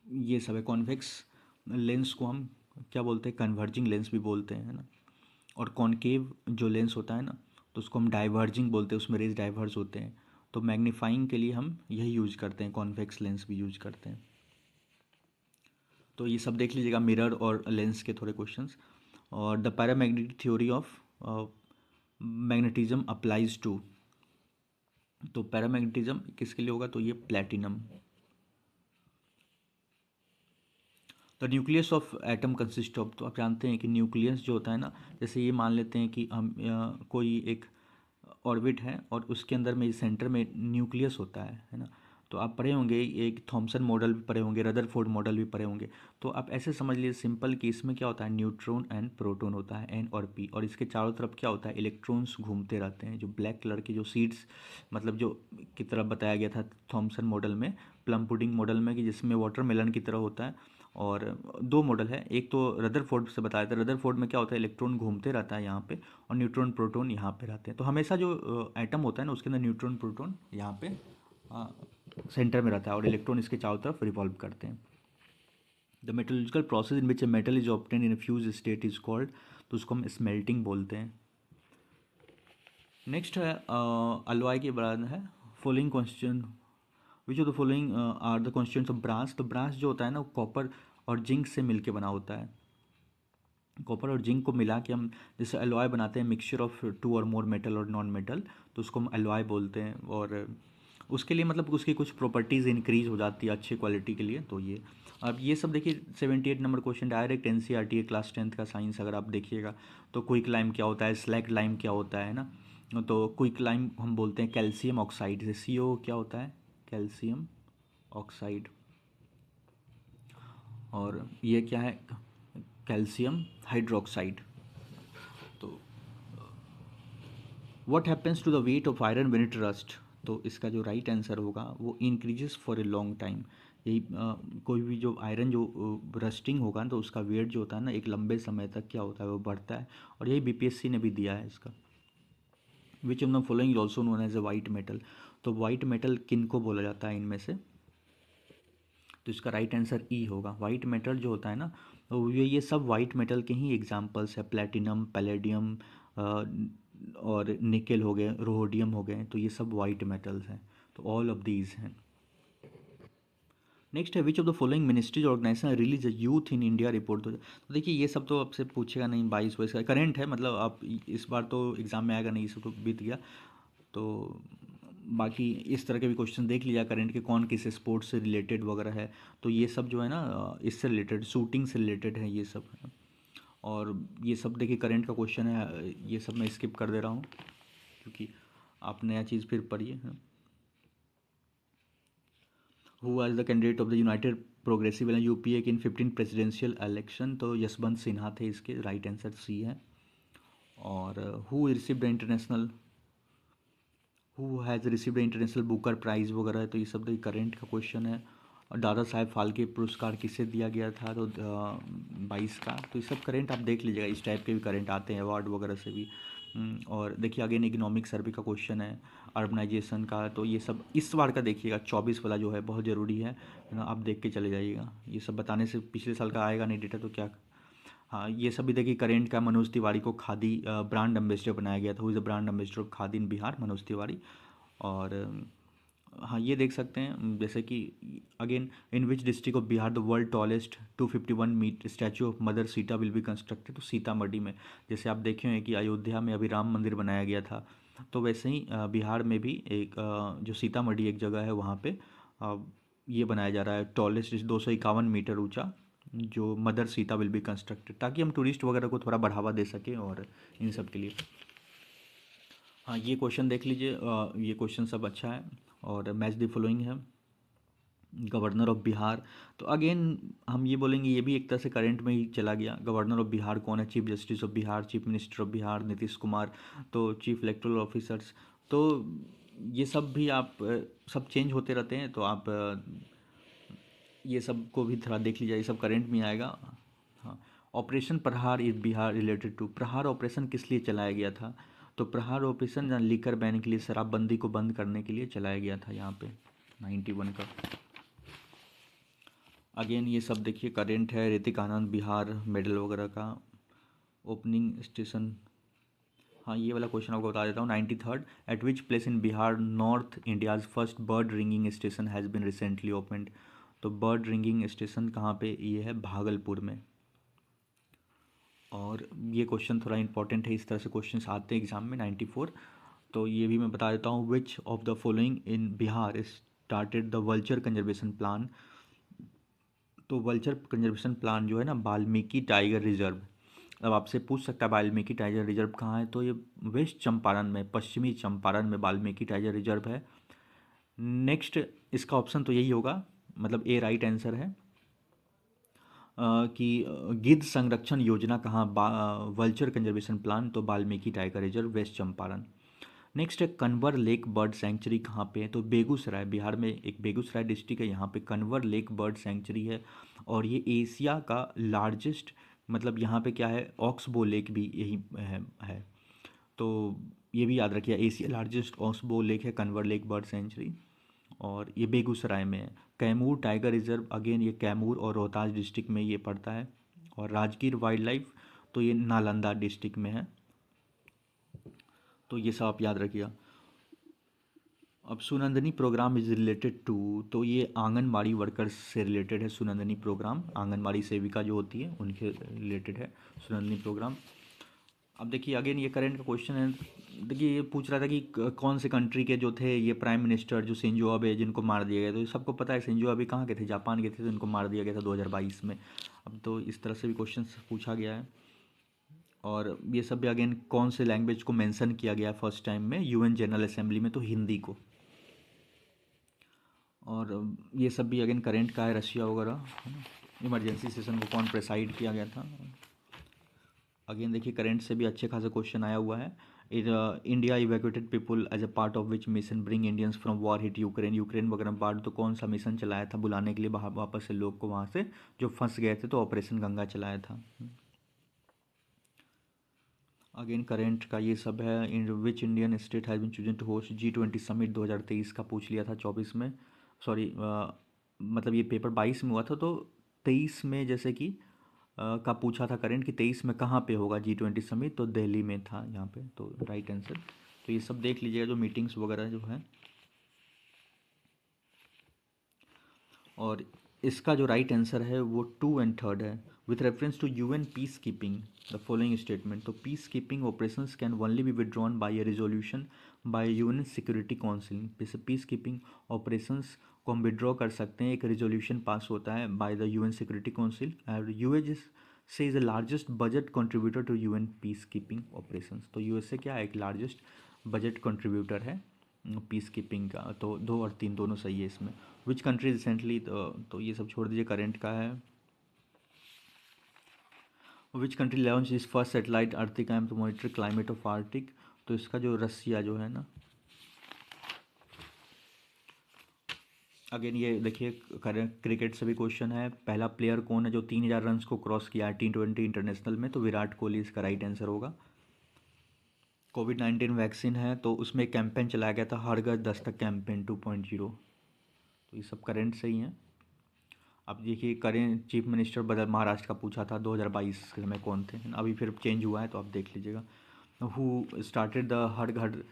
ये सब है। कॉन्वेक्स लेंस को हम क्या बोलते हैं? कन्वर्जिंग लेंस भी बोलते हैं, है ना। और कॉनकेव जो लेंस होता है ना, तो उसको हम डाइवर्जिंग बोलते हैं, उसमें रेज डाइवर्स होते हैं। तो मैग्नीफाइंग के लिए हम यही यूज करते हैं, कॉन्वेक्स लेंस भी यूज करते हैं। तो ये सब देख लीजिएगा, मिरर और लेंस के थोड़े क्वेश्चंस। और the paramagnetic theory of magnetism applies to, तो पैरामैग्नेटिज्म किसके लिए होगा? तो ये platinum. The nucleus of atom consist of, तो आप जानते हैं कि न्यूक्लियस जो होता है ना, जैसे ये मान लेते हैं कि हम कोई एक ऑर्बिट है और उसके अंदर में सेंटर में न्यूक्लियस होता है ना। तो आप पढ़े होंगे एक थॉमसन मॉडल भी पढ़े होंगे, रदरफोर्ड मॉडल भी पढ़े होंगे। तो आप ऐसे समझ लीजिए सिंपल कि इसमें क्या होता है? न्यूट्रॉन एंड प्रोटॉन होता है, एन और पी, और इसके चारों तरफ क्या होता है? इलेक्ट्रॉन्स घूमते रहते हैं। जो ब्लैक कलर के जो सीड्स, मतलब जो की तरह बताया गया था थॉमसन मॉडल में, प्लम पुडिंग मॉडल में, कि जिसमें वाटरमेलन की तरह होता है। और दो मॉडल है, एक तो रदरफोर्ड से बताया था। रदरफोर्ड में क्या होता है? इलेक्ट्रॉन घूमते रहता है यहाँ पे, और न्यूट्रॉन प्रोटॉन यहाँ पे रहते हैं। तो हमेशा जो एटम होता है ना, उसके अंदर न्यूट्रॉन प्रोटॉन यहाँ पे सेंटर में रहता है, और इलेक्ट्रॉन इसके चारों तरफ रिवॉल्व करते हैं। The metallurgical process in which a metal is obtain in fuse state is called, तो उसको हम स्मेल्टिंग बोलते हैं। नेक्स्ट है अलॉय के बाद है following question, which of the following are the constituents of brass. तो ब्रास जो होता है ना, वो कॉपर और जिंक से मिलके बना होता है। कॉपर और जिंक को मिला के हम जैसे अलॉय बनाते हैं, मिक्सचर ऑफ टू और मोर मेटल और नॉन मेटल, तो उसको हम अलॉय बोलते हैं। और उसके लिए मतलब उसकी कुछ प्रॉपर्टीज़ इंक्रीज हो जाती है अच्छी क्वालिटी के लिए। तो ये अब ये सब देखिए 78 number question direct NCERT class 10th का साइंस अगर आप देखिएगा। तो क्विक लाइम क्या होता है? स्लैग लाइम क्या होता है ना। तो क्विक लाइम हम बोलते हैं कैल्शियम ऑक्साइड, जैसे CO क्या होता है? Calcium oxide. और ये क्या है? Calcium hydroxide. तो what happens to the weight of iron when it rust, तो इसका जो राइट आंसर होगा वो increases for a long time. यही कोई भी जो आयरन जो रस्टिंग होगा ना, तो उसका वेट जो होता है ना, एक लंबे समय तक क्या होता है? वो बढ़ता है। और यही बीपीएससी ने भी दिया है इसका। Which of the following is also known as a white metal, तो वाइट मेटल किन को बोला जाता है इनमें से? तो इसका राइट आंसर ई होगा। वाइट मेटल जो होता है ना, तो ये सब वाइट मेटल के ही एग्जांपल्स है। प्लेटिनम, पैलेडियम और निकेल हो गए, रोडियम हो गए, तो ये सब वाइट मेटल्स हैं। तो ऑल ऑफ दीज हैं। नेक्स्ट है which of the following ministries organization release youth in India report. तो देखिए ये सब तो आपसे पूछेगा नहीं, 22 का करेंट है, मतलब आप इस बार तो एग्जाम में आएगा नहीं, ये सब तो बीत गया। तो बाकी इस तरह के भी क्वेश्चन देख लिया करेंट के, कौन किस स्पोर्ट्स से रिलेटेड वगैरह है। तो ये सब जो है ना इससे रिलेटेड, शूटिंग से रिलेटेड है ये सब, है। और ये सब देखिए करंट का क्वेश्चन है, ये सब मैं स्किप कर दे रहा हूँ क्योंकि आप नया चीज़ फिर पढ़िए। Who was the candidate of the United progressive UPA in 15 presidential election, तो यशवंत सिन्हा थे इसके, राइट आंसर सी है। और who received the international, who has received the international Booker prize वगैरह है, तो ये सब करेंट का क्वेश्चन है। और दादा साहेब फाल्के पुरस्कार किसे दिया गया था? तो 22 का। तो ये सब करेंट आप देख लीजिएगा, इस टाइप के भी करेंट आते हैं अवार्ड वगैरह से भी। और देखिए अगेन इकोनॉमिक सर्वे का क्वेश्चन है, अर्बनाइजेशन का, तो ये सब इस बार का देखिएगा 24 वाला जो है बहुत ज़रूरी है ना, आप देख के चले जाइएगा। ये सब बताने से पिछले साल का आएगा नहीं डेटा तो क्या। हाँ ये सब भी देखिए करेंट का, मनोज तिवारी को खादी ब्रांड एम्बेसडर बनाया गया था, who is the brand ambassador of khadi in Bihar, Manoj Tiwari. और हाँ ये देख सकते हैं जैसे कि again in which district of Bihar the world tallest 251 metre statue of mother Sita will be constructed, तो सीतामढ़ी में। जैसे आप देखे हैं कि अयोध्या में अभी राम मंदिर बनाया गया था, तो वैसे ही बिहार में भी एक जो सीतामढ़ी एक जगह है वहाँ पे अ, ये बनाया जा रहा है टॉलेस्ट 251 मीटर ऊंचा, जो mother Sita will be constructed, ताकि हम टूरिस्ट वगैरह को थोड़ा बढ़ावा दे सकें और इन सब के लिए। हाँ ये क्वेश्चन देख लीजिए, ये क्वेश्चन सब अच्छा है। और मैच द फॉलोइंग है, गवर्नर ऑफ बिहार, तो अगेन हम ये बोलेंगे ये भी एक तरह से करंट में ही चला गया। गवर्नर ऑफ बिहार कौन है? Chief justice of Bihar, chief minister of Bihar Nitish Kumar, तो चीफ इलेक्टोरल ऑफिसर्स। तो ये सब भी आप सब चेंज होते रहते हैं, तो आप ये सब को भी थोड़ा देख लीजिए, ये सब करंट में आएगा। हाँ, ऑपरेशन प्रहार इज बिहार रिलेटेड टू, प्रहार ऑपरेशन किस लिए चलाया गया था? तो प्रहार ऑपरेशन लीकर बैन के लिए, शराबबंदी को बंद करने के लिए चलाया गया था यहाँ पे 91 का। अगेन ये सब देखिए करेंट है, ऋतिक आनंद बिहार मेडल वगैरह का, ओपनिंग स्टेशन। हाँ ये वाला क्वेश्चन आपको बता देता हूँ, 93rd, eight which place in Bihar north India's first bird ringing station has been recently opened, तो बर्ड रिंगिंग स्टेशन कहाँ पे? ये है भागलपुर में। और ये क्वेश्चन थोड़ा इंपॉर्टेंट है, इस तरह से क्वेश्चन आते हैं एग्जाम में 94। तो ये भी मैं बता देता हूँ, विच of the following in Bihar started the vulture conservation plan, तो वल्चर कंजर्वेशन प्लान जो है ना, वाल्मीकि टाइगर रिजर्व। अब आपसे पूछ सकता है वाल्मीकि टाइगर रिजर्व कहाँ है, तो ये वेस्ट चंपारण में, पश्चिमी चंपारण में वाल्मीकि टाइगर रिजर्व है। नेक्स्ट इसका ऑप्शन तो यही होगा, मतलब ए राइट आंसर है कि गिद्ध संरक्षण योजना कहाँ, वल्चर कंजर्वेशन प्लान, तो Valmiki tiger reserve west Champaran. Next है कन्वर लेक बर्ड सेंचुरी कहाँ पे है, तो बेगूसराय, बिहार में एक बेगूसराय डिस्ट्रिक्ट है, यहाँ पे कन्वर लेक बर्ड सेंचुरी है। और ये एशिया का लार्जेस्ट, मतलब यहाँ पे क्या है, ऑक्सबो लेक भी यही है। तो ये भी याद रखिए, एशिया लार्जेस्ट ऑक्सबो लेक है कन्वर लेक बर्ड सेंचुरी, और ये बेगूसराय में है। कैमूर टाइगर रिजर्व, अगेन ये कैमूर और रोहतास डिस्ट्रिक्ट में ये पड़ता है। और राजगीर वाइल्ड लाइफ, तो ये नालंदा डिस्ट्रिक्ट में है। तो ये सब आप याद रखिएगा। अब Sunandini programme is related to, तो ये आंगनबाड़ी वर्कर्स से रिलेटेड है। सुनंदनी प्रोग्राम आंगनबाड़ी सेविका जो होती है उनके रिलेटेड है सुनंदनी प्रोग्राम। अब देखिए अगेन ये करंट का क्वेश्चन है। देखिए ये पूछ रहा था कि कौन से कंट्री के जो थे ये प्राइम मिनिस्टर, जो शिंजो अबे, जिनको मार दिया गया, तो ये सबको पता है शिंजो अबे कहाँ के थे, जापान के थे, तो इनको मार दिया गया था 2022 में। अब तो इस तरह से भी क्वेश्चन पूछा गया है। और ये सब भी अगेन कौन से लैंग्वेज को मेंशन किया गया है फर्स्ट टाइम में यूएन जनरल असेंबली में, तो हिंदी को। और ये सब भी अगेन करेंट का है, रशिया वगैरह है ना। इमरजेंसी सेशन को कौन प्रेसाइड किया गया था? अगेन देखिए करंट से भी अच्छे खासा क्वेश्चन आया हुआ है। India evacuated people as a part of which mission bring Indians from war hit Ukraine, Ukraine वगैरह बाढ़, तो कौन सा मिशन चलाया था बुलाने के लिए वापस से लोग को वहाँ से जो फंस गए थे, तो ऑपरेशन गंगा चलाया था। अगेन करेंट का ये सब है। In which Indian state has been chosen to host G20 summit, 2023 का पूछ लिया था 24 में, सॉरी मतलब ये पेपर 22 में हुआ था, तो 23 में जैसे कि का पूछा था करेंट कि 23 में कहाँ पे होगा G20 समिट, तो दिल्ली में था यहाँ पे, तो राइट आंसर। तो ये सब देख लीजिएगा जो मीटिंग्स वगैरह जो है। और इसका जो राइट आंसर है वो 2 एंड 3 है। With reference to UN peace keeping the following statement, तो peace keeping operations can only be withdrawn by a resolution by UN security council, जैसे पीस कीपिंग ऑपरेशंस को हम विड्रॉ कर सकते हैं, एक रिजोल्यूशन पास होता है by the UN security council. और यूएस से is the largest budget contributor to UN peace keeping operations, तो यूएसए क्या है, एक लार्जेस्ट बजट कंट्रीब्यूटर है पीस कीपिंग का। तो 2 और 3 दोनों सही है इसमें। विच कंट्री रिसेंटली, तो ये सब छोड़ दीजिए, करंट का है। Which country launch its first satellite Arctic M to monitor climate of Arctic, तो इसका जो रसिया जो है ना। अगेन ये देखिए क्रिकेट से भी क्वेश्चन है, पहला प्लेयर कौन है जो 3000 रन्स को क्रॉस किया है T20 इंटरनेशनल में, तो विराट कोहली इसका राइट आंसर होगा। कोविड-19 वैक्सीन है तो उसमें एक कैंपेन चलाया गया था, हर घर दस्तक कैंपेन 2.0। तो ये सब करंट से ही हैं। अब देखिए, करेंट चीफ मिनिस्टर बदल महाराष्ट्र का पूछा था 2022 के समय कौन थे, अभी फिर चेंज हुआ है तो आप देख लीजिएगा। हु स्टार्टेड द हर घर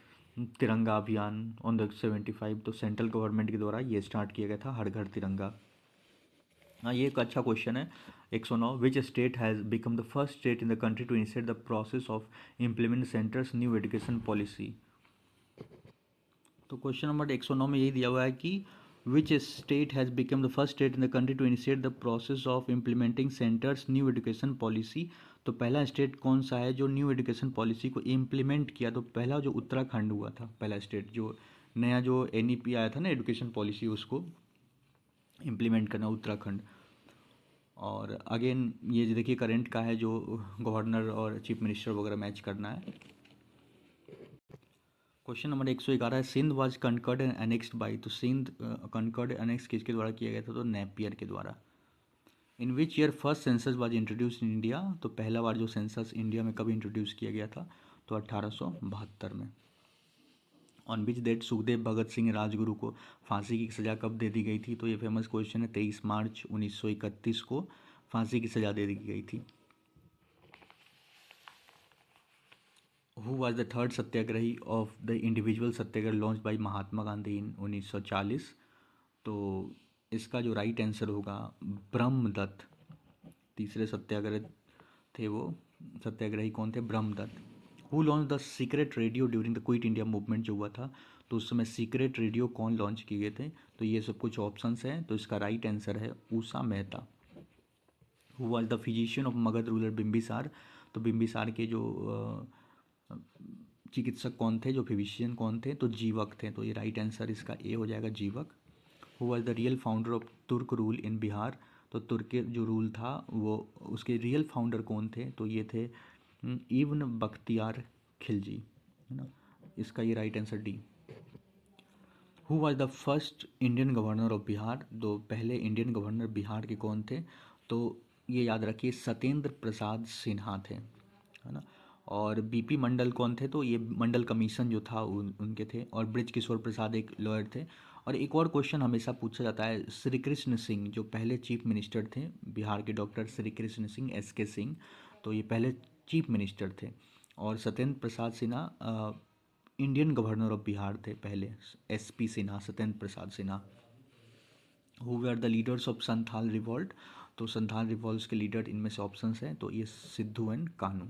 तिरंगा अभियान ऑन द 75, तो सेंट्रल गवर्नमेंट के द्वारा ये स्टार्ट किया गया था हर घर तिरंगा। हाँ, ये एक अच्छा क्वेश्चन है। 109, which state has become the first state in the country to initiate the process of implement centres new education policy. तो क्वेश्चन नंबर 109 में यही दिया हुआ है कि which state has become the first state in the country to initiate the process of implementing centres new education policy. तो पहला state कौन सा है जो न्यू एजुकेशन पॉलिसी को इम्प्लीमेंट किया? तो पहला जो उत्तराखंड हुआ था, पहला स्टेट जो नया जो NEP आया था ना, एजुकेशन पॉलिसी, उसको इम्प्लीमेंट करना उत्तराखंड। और अगेन ये जो देखिए करंट का है, जो गवर्नर और चीफ मिनिस्टर वगैरह मैच करना है। क्वेश्चन नंबर 111 है, Sindh was conquered and annexed by. तो सिंध कनकर्ड एनेक्स किसके द्वारा किया गया था? तो नेपियर के द्वारा। In which year first census was introduce in India. तो पहला बार जो सेंसस इंडिया में कब इंट्रोड्यूस किया गया था? तो 1872 में। On which date Sukhdev Bhagat Singh Rajguru को फांसी की सज़ा कब दे दी गई थी? तो ये फेमस क्वेश्चन है। 23 मार्च 1931 को फांसी की सज़ा दे दी गई थी। Who was the third satyagrahi of the individual satyagraha launch by Mahatma Gandhi in 1940। तो इसका जो राइट आंसर होगा ब्रह्मदत्त। तीसरे सत्याग्रह थे वो। सत्याग्रही कौन थे? Brahmadutt. Who launch the secret radio during the quit India movement जो हुआ था, तो उस समय सीक्रेट रेडियो कौन लॉन्च किए गए थे? तो ये सब कुछ ऑप्शंस हैं, तो इसका राइट आंसर है Usha Mehta. Who was the physician of Magadh ruler Bimbisara. तो बिम्बिसार के जो चिकित्सक कौन थे, जो फिजिशियन कौन थे? तो जीवक थे। तो ये राइट आंसर इसका ए हो जाएगा, जीवक। Who was the real founder of तुर्क रूल इन बिहार। तो तुर्क के जो रूल था वो, उसके रियल फाउंडर कौन थे? तो ये थे इब्न बख्तियार खिलजी, है ना। इसका ये right answer D. Who was the first Indian governor of Bihar. तो पहले इंडियन गवर्नर बिहार के कौन थे? तो ये याद रखिए, सत्येंद्र प्रसाद सिन्हा थे, है ना। और BP मंडल कौन थे? तो ये मंडल कमीशन जो था उनके थे। और ब्रिज किशोर प्रसाद एक लॉयर थे। और एक और क्वेश्चन हमेशा पूछा जाता है, श्री कृष्ण सिंह जो पहले चीफ मिनिस्टर थे बिहार के, डॉक्टर श्री कृष्ण सिंह SK सिंह, तो ये पहले चीफ मिनिस्टर थे। और Satyendra Prasad Sinha Indian governor of Bihar थे पहले, SP Sinha, Satyendra Prasad Sinha. Who were the leaders of Santhal revolt. तो संथाल रिवॉल्ट के लीडर इनमें से ऑप्शंस हैं, तो ये सिद्धू एंड कानू।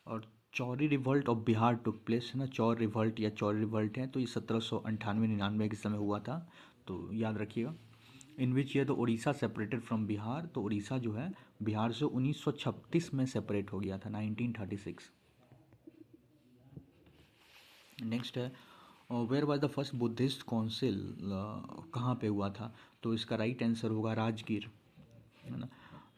और Chauri revolt of Bihar took place, है ना। चौर रिवॉल्ट या चौरी रिवॉल्ट है, तो ये 1798-99 के समय हुआ था, तो याद रखिएगा। इन विच ईयर तो उड़ीसा सेपरेटेड फ्रॉम बिहार। तो उड़ीसा जो है बिहार से 1936 में सेपरेट हो गया था, 1936। नेक्स्ट है, where was the first Buddhist council. कहाँ पे हुआ था? तो इसका राइट आंसर होगा राजगीर, है ना।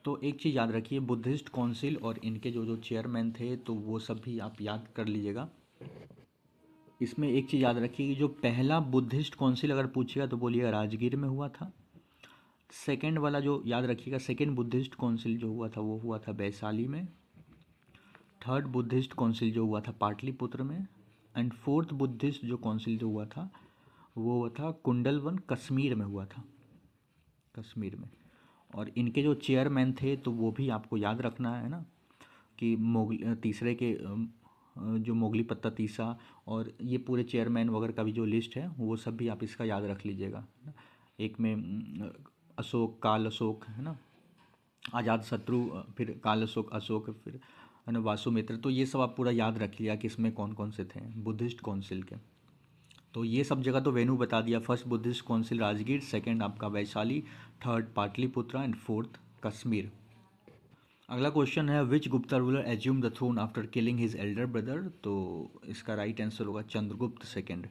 तो एक चीज़ याद रखिए, बुद्धिस्ट काउंसिल और इनके जो जो चेयरमैन थे, तो वो सब भी आप याद कर लीजिएगा। इसमें एक चीज़ याद रखिए कि जो पहला बुद्धिस्ट काउंसिल अगर पूछेगा तो बोलिएगा राजगीर में हुआ था। सेकंड वाला जो याद रखिएगा, सेकंड बुद्धिस्ट काउंसिल जो हुआ था वो हुआ था वैशाली में। थर्ड बुद्धिस्ट काउंसिल जो हुआ था पाटलिपुत्र में। एंड फोर्थ बुद्धिस्ट जो काउंसिल जो हुआ था वो हुआ था कुंडलवन, कश्मीर में हुआ था, कश्मीर में। और इनके जो चेयरमैन थे तो वो भी आपको याद रखना है ना, कि मोगली तीसरे के जो मोगली पत्ता तीसा, और ये पूरे चेयरमैन वगैरह का भी जो लिस्ट है वो सब भी आप इसका याद रख लीजिएगा, है ना। एक में अशोक, काल अशोक, है ना, आज़ाद शत्रु, फिर काल अशोक, अशोक, फिर है ना वासुमित्र। तो ये सब आप पूरा याद रख लिया कि इसमें कौन कौन से थे बुद्धिस्ट काउंसिल के। तो ये सब जगह तो वेन्यू बता दिया। First Buddhist council Rajgir, second आपका Vaishali, third Pataliputra and fourth Kashmir. अगला क्वेश्चन है, which Gupta ruler assume the throne after killing his elder brother. तो इसका राइट आंसर होगा चंद्रगुप्त सेकंड।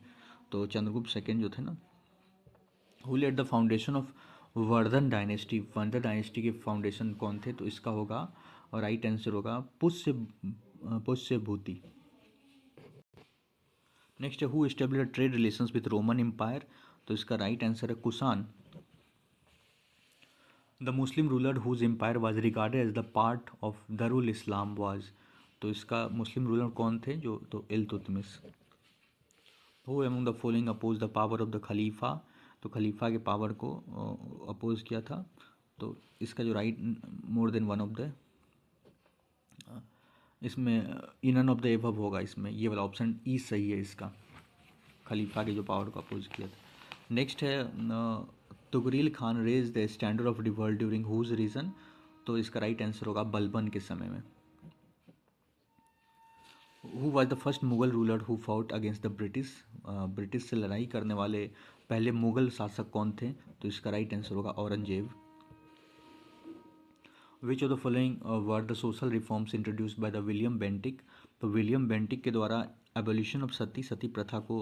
तो चंद्रगुप्त सेकंड जो थे ना, who led the foundation of Vardhan dynasty. Vardhan dynasty के फाउंडेशन कौन थे? तो इसका होगा और राइट आंसर होगा पुष्यभूति। नेक्स्ट है, who establish trade relations with Roman empire. तो इसका राइट आंसर है Kushan. The Muslim ruler whose empire was regarded as the part of Darul Islam was. तो इसका मुस्लिम रूलर कौन थे? जो तो Iltutmish. Who among the following oppose the power of the खलीफा? तो खलीफा के पावर को अपोज किया था। तो इसका जो right more than one of the, इसमें इन ऑफ द एबव होगा, इसमें ये वाला ऑप्शन ई सही है इसका, खलीफा के जो पावर को अपोज किया था। नेक्स्ट है Tughril Khan raise the standard of revolt during whose reign? तो इसका राइट आंसर होगा बलबन के समय में। Who was the first Mughal ruler who fought against the British? British से लड़ाई करने वाले पहले मुगल शासक कौन थे? तो इसका राइट आंसर होगा औरंगजेब। विच of the following were the social reforms introduced by the William Bentinck? तो विलियम बेंटिक के द्वारा एबोल्यूशन ऑफ सती प्रथा को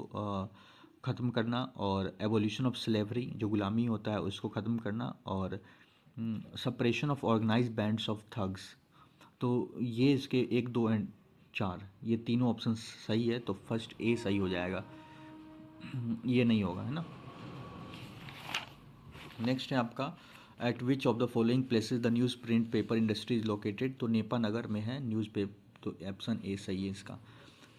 ख़त्म करना, और एबोल्यूशन ऑफ स्लेवरी जो गुलामी होता है उसको ख़त्म करना, और suppression of organise bands of thugs. तो ये इसके 1, 2 एंड 4 ये तीनों ऑप्शन सही है, तो फर्स्ट ए सही हो जाएगा, ये नहीं होगा, है ना। नेक्स्ट है आपका at which of the following places the news print paper industry is located? तो नेपा नगर में है न्यूज़ पेपर, तो ऑप्शन ए सही है इसका।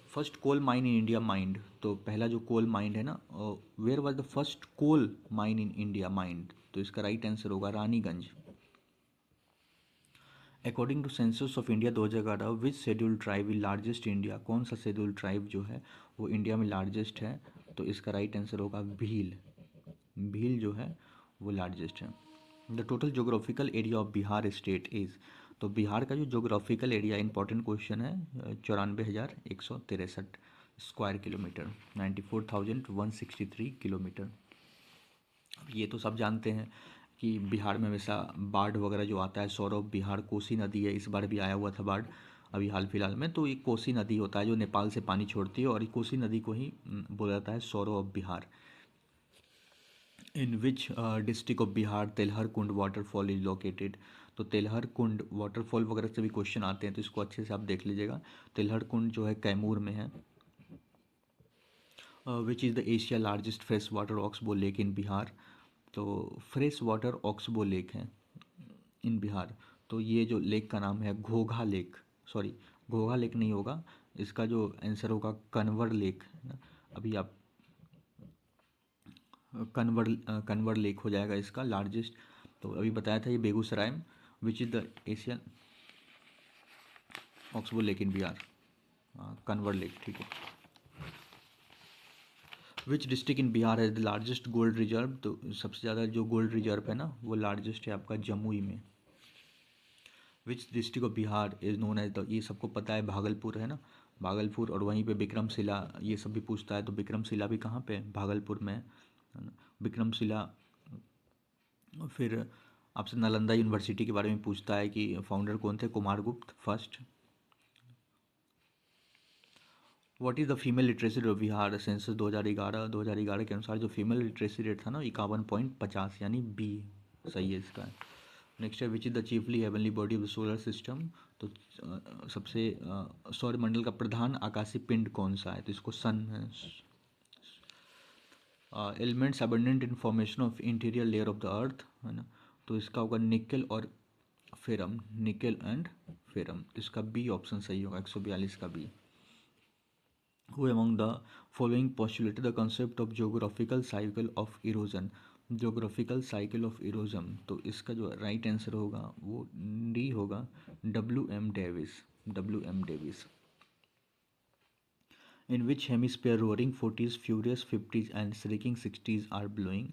First coal mine in India mined? तो पहला जो कोल माइंड है ना, where was the first coal mine in India mined? तो इसका राइट आंसर होगा Raniganj. According to census of India 2011 which schedule tribe is largest India? कौन सा शेड्यूल ट्राइब जो है वो इंडिया में लार्जेस्ट है? तो इसका राइट आंसर होगा भील। भील जो है वो लार्जेस्ट है। The total geographical area of Bihar state is? तो बिहार का जो जोग्राफिकल एरिया, इंपॉर्टेंट क्वेश्चन है, 94,163 स्क्वायर किलोमीटर, 94,163 किलोमीटर। अब ये तो सब जानते हैं कि बिहार में हमेशा बाढ़ वगैरह जो आता है, सौरव बिहार कोसी नदी है, इस बार भी आया हुआ था बाढ़ अभी हाल फिलहाल में। तो ये कोसी नदी होता है जो नेपाल से पानी छोड़ती है, और ये कोसी नदी को ही बोला जाता है Saurav of Bihar. In which district of Bihar Telhar Kund waterfall is located? तो तेलहर कुंड वाटरफॉल वगैरह से भी क्वेश्चन आते हैं, तो इसको अच्छे से आप देख लीजिएगा। तेलहर कुंड जो है कैमूर में है। Which is the Asia largest fresh water oxbow lake in Bihar? तो फ्रेश वाटर ऑक्सबो लेक है इन बिहार। तो ये जो लेक का नाम है घोघा लेक, सॉरी घोघा लेक नहीं होगा, इसका जो आंसर होगा कन्वर लेक है ना। अभी आप कन्वर लेक हो जाएगा इसका लार्जेस्ट। तो अभी बताया था ये बेगूसराय में। Which is the Asian oxbow lake in Bihar, Kanwar lake, ठीक है। विच डिस्ट्रिक्ट इन बिहार है द लार्जेस्ट गोल्ड रिजर्व? तो सबसे ज़्यादा जो गोल्ड रिजर्व है ना वो लार्जेस्ट है आपका जमुई में। Which district of Bihar is known as the, ये सबको पता है भागलपुर है ना, भागलपुर, और वहीं पे विक्रमशिला ये सब भी पूछता है, तो विक्रमशिला भी कहाँ पे? भागलपुर में है ना, विक्रमशिला। फिर आपसे नालंदा यूनिवर्सिटी के बारे में पूछता है कि फाउंडर कौन थे? Kumaragupta first. What is the female literacy rate of Bihar? Census 2011 के अनुसार जो फीमेल लिटरेसी रेट था ना 51.50, यानी बी सही है इसका। नेक्स्ट है which is the chiefly heavenly body of the solar system? तो सबसे सौरमंडल का प्रधान आकाशीय पिंड कौन सा है? तो इसको सन है। Elements abundant in formation of interior layer of the earth है ना, तो इसका होगा निकल और फेरम, निकल एंड फेरम। इसका बी ऑप्शन सही होगा, 142 का B. Who among the following postulated the concept of geographical cycle of erosion? Geographical cycle of erosion, तो इसका जो राइट आंसर होगा वो डी होगा, W.M. Davis, W.M. Davis. In which hemisphere roaring 40s furious 50s and shrieking 60s are blowing?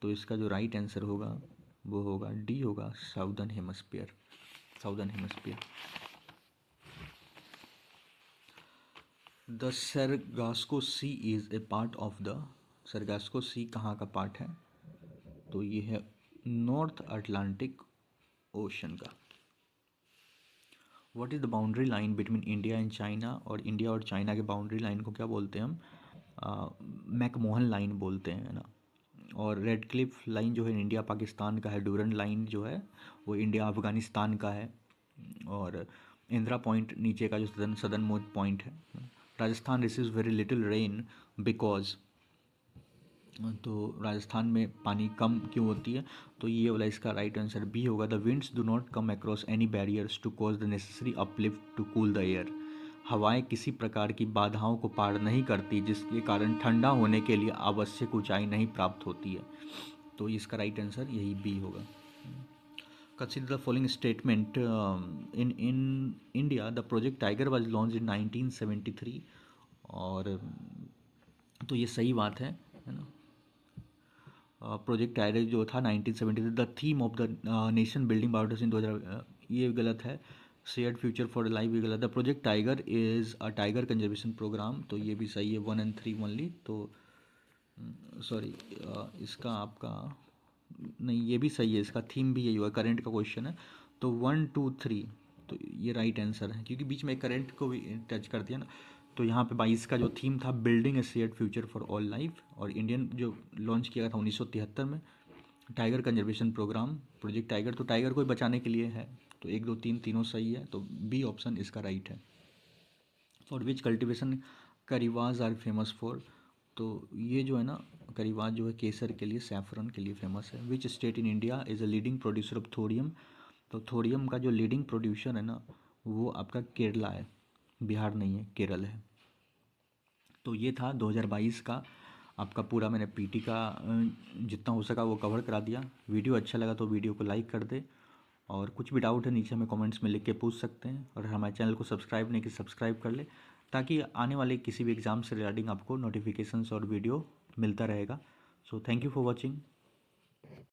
तो इसका जो right answer होगा वो होगा डी होगा, southern hemisphere, southern hemisphere. The Sargasso sea is a part of the, Sargasso sea कहाँ का part है? तो ये है नॉर्थ अटलांटिक ओशन का। What is the boundary line between India and China? और इंडिया और चाइना के बाउंड्री लाइन को क्या बोलते हैं हम? मैकमोहन लाइन बोलते हैं, है ना। और रेड क्लिफ लाइन जो है इंडिया पाकिस्तान का है, डूरन लाइन जो है वो इंडिया अफगानिस्तान का है, और इंदिरा पॉइंट नीचे का जो सदर्न मोस्ट पॉइंट है। Rajasthan receives very little rain because, तो राजस्थान में पानी कम क्यों होती है? तो ये वाला इसका राइट आंसर बी होगा, the winds do not come across any barriers to cause the necessary uplift to cool the air. हवाएं किसी प्रकार की बाधाओं को पार नहीं करती, जिसके कारण ठंडा होने के लिए आवश्यक ऊंचाई नहीं प्राप्त होती है। तो इसका राइट आंसर यही बी होगा। Consider the following statement. In India, the project Tiger was launched in 1973, और तो ये सही बात है ना। प्रोजेक्ट टाइगर जो था 1973, the theme of the nation building biodiversity इन 2000, ये गलत है। शेयर्ड फ्यूचर फॉर लाइफ भी गलत। The project tiger is a tiger conservation programme, तो ये भी सही है, 1 और 3 ओनली। तो सॉरी, इसका आपका नहीं, ये भी सही है, इसका थीम भी यही हुआ, करंट का क्वेश्चन है। तो 1 2 3, तो ये राइट आंसर है, क्योंकि बीच में करंट को भी टच कर दिया ना। तो यहाँ पे 22 का जो थीम था, building a shared future for all life, और इंडियन जो लॉन्च किया था 1973 में, tiger conservation programme, project tiger, तो टाइगर को ही बचाने के लिए है। तो 1 2 3 तीनों सही है, तो बी ऑप्शन इसका राइट है। For which cultivation Karewas are famous for, तो ये जो है ना, करीवाज जो है केसर के लिए, सैफरन के लिए फेमस है। Which state in India is a leading producer of thorium, तो थोरियम का जो लीडिंग प्रोड्यूसर है ना, वो आपका केरला है, बिहार नहीं है, केरल है। तो ये था 2022 का आपका पूरा, मैंने पीटी का जितना हो सका वो कवर करा दिया। वीडियो अच्छा लगा तो वीडियो को लाइक कर दे, और कुछ भी डाउट है नीचे हमें कमेंट्स में लिख के पूछ सकते हैं, और हमारे चैनल को सब्सक्राइब नहीं कि सब्सक्राइब कर ले, ताकि आने वाले किसी भी एग्ज़ाम से रिगार्डिंग आपको नोटिफिकेशंस और वीडियो मिलता रहेगा। So thank you for watching.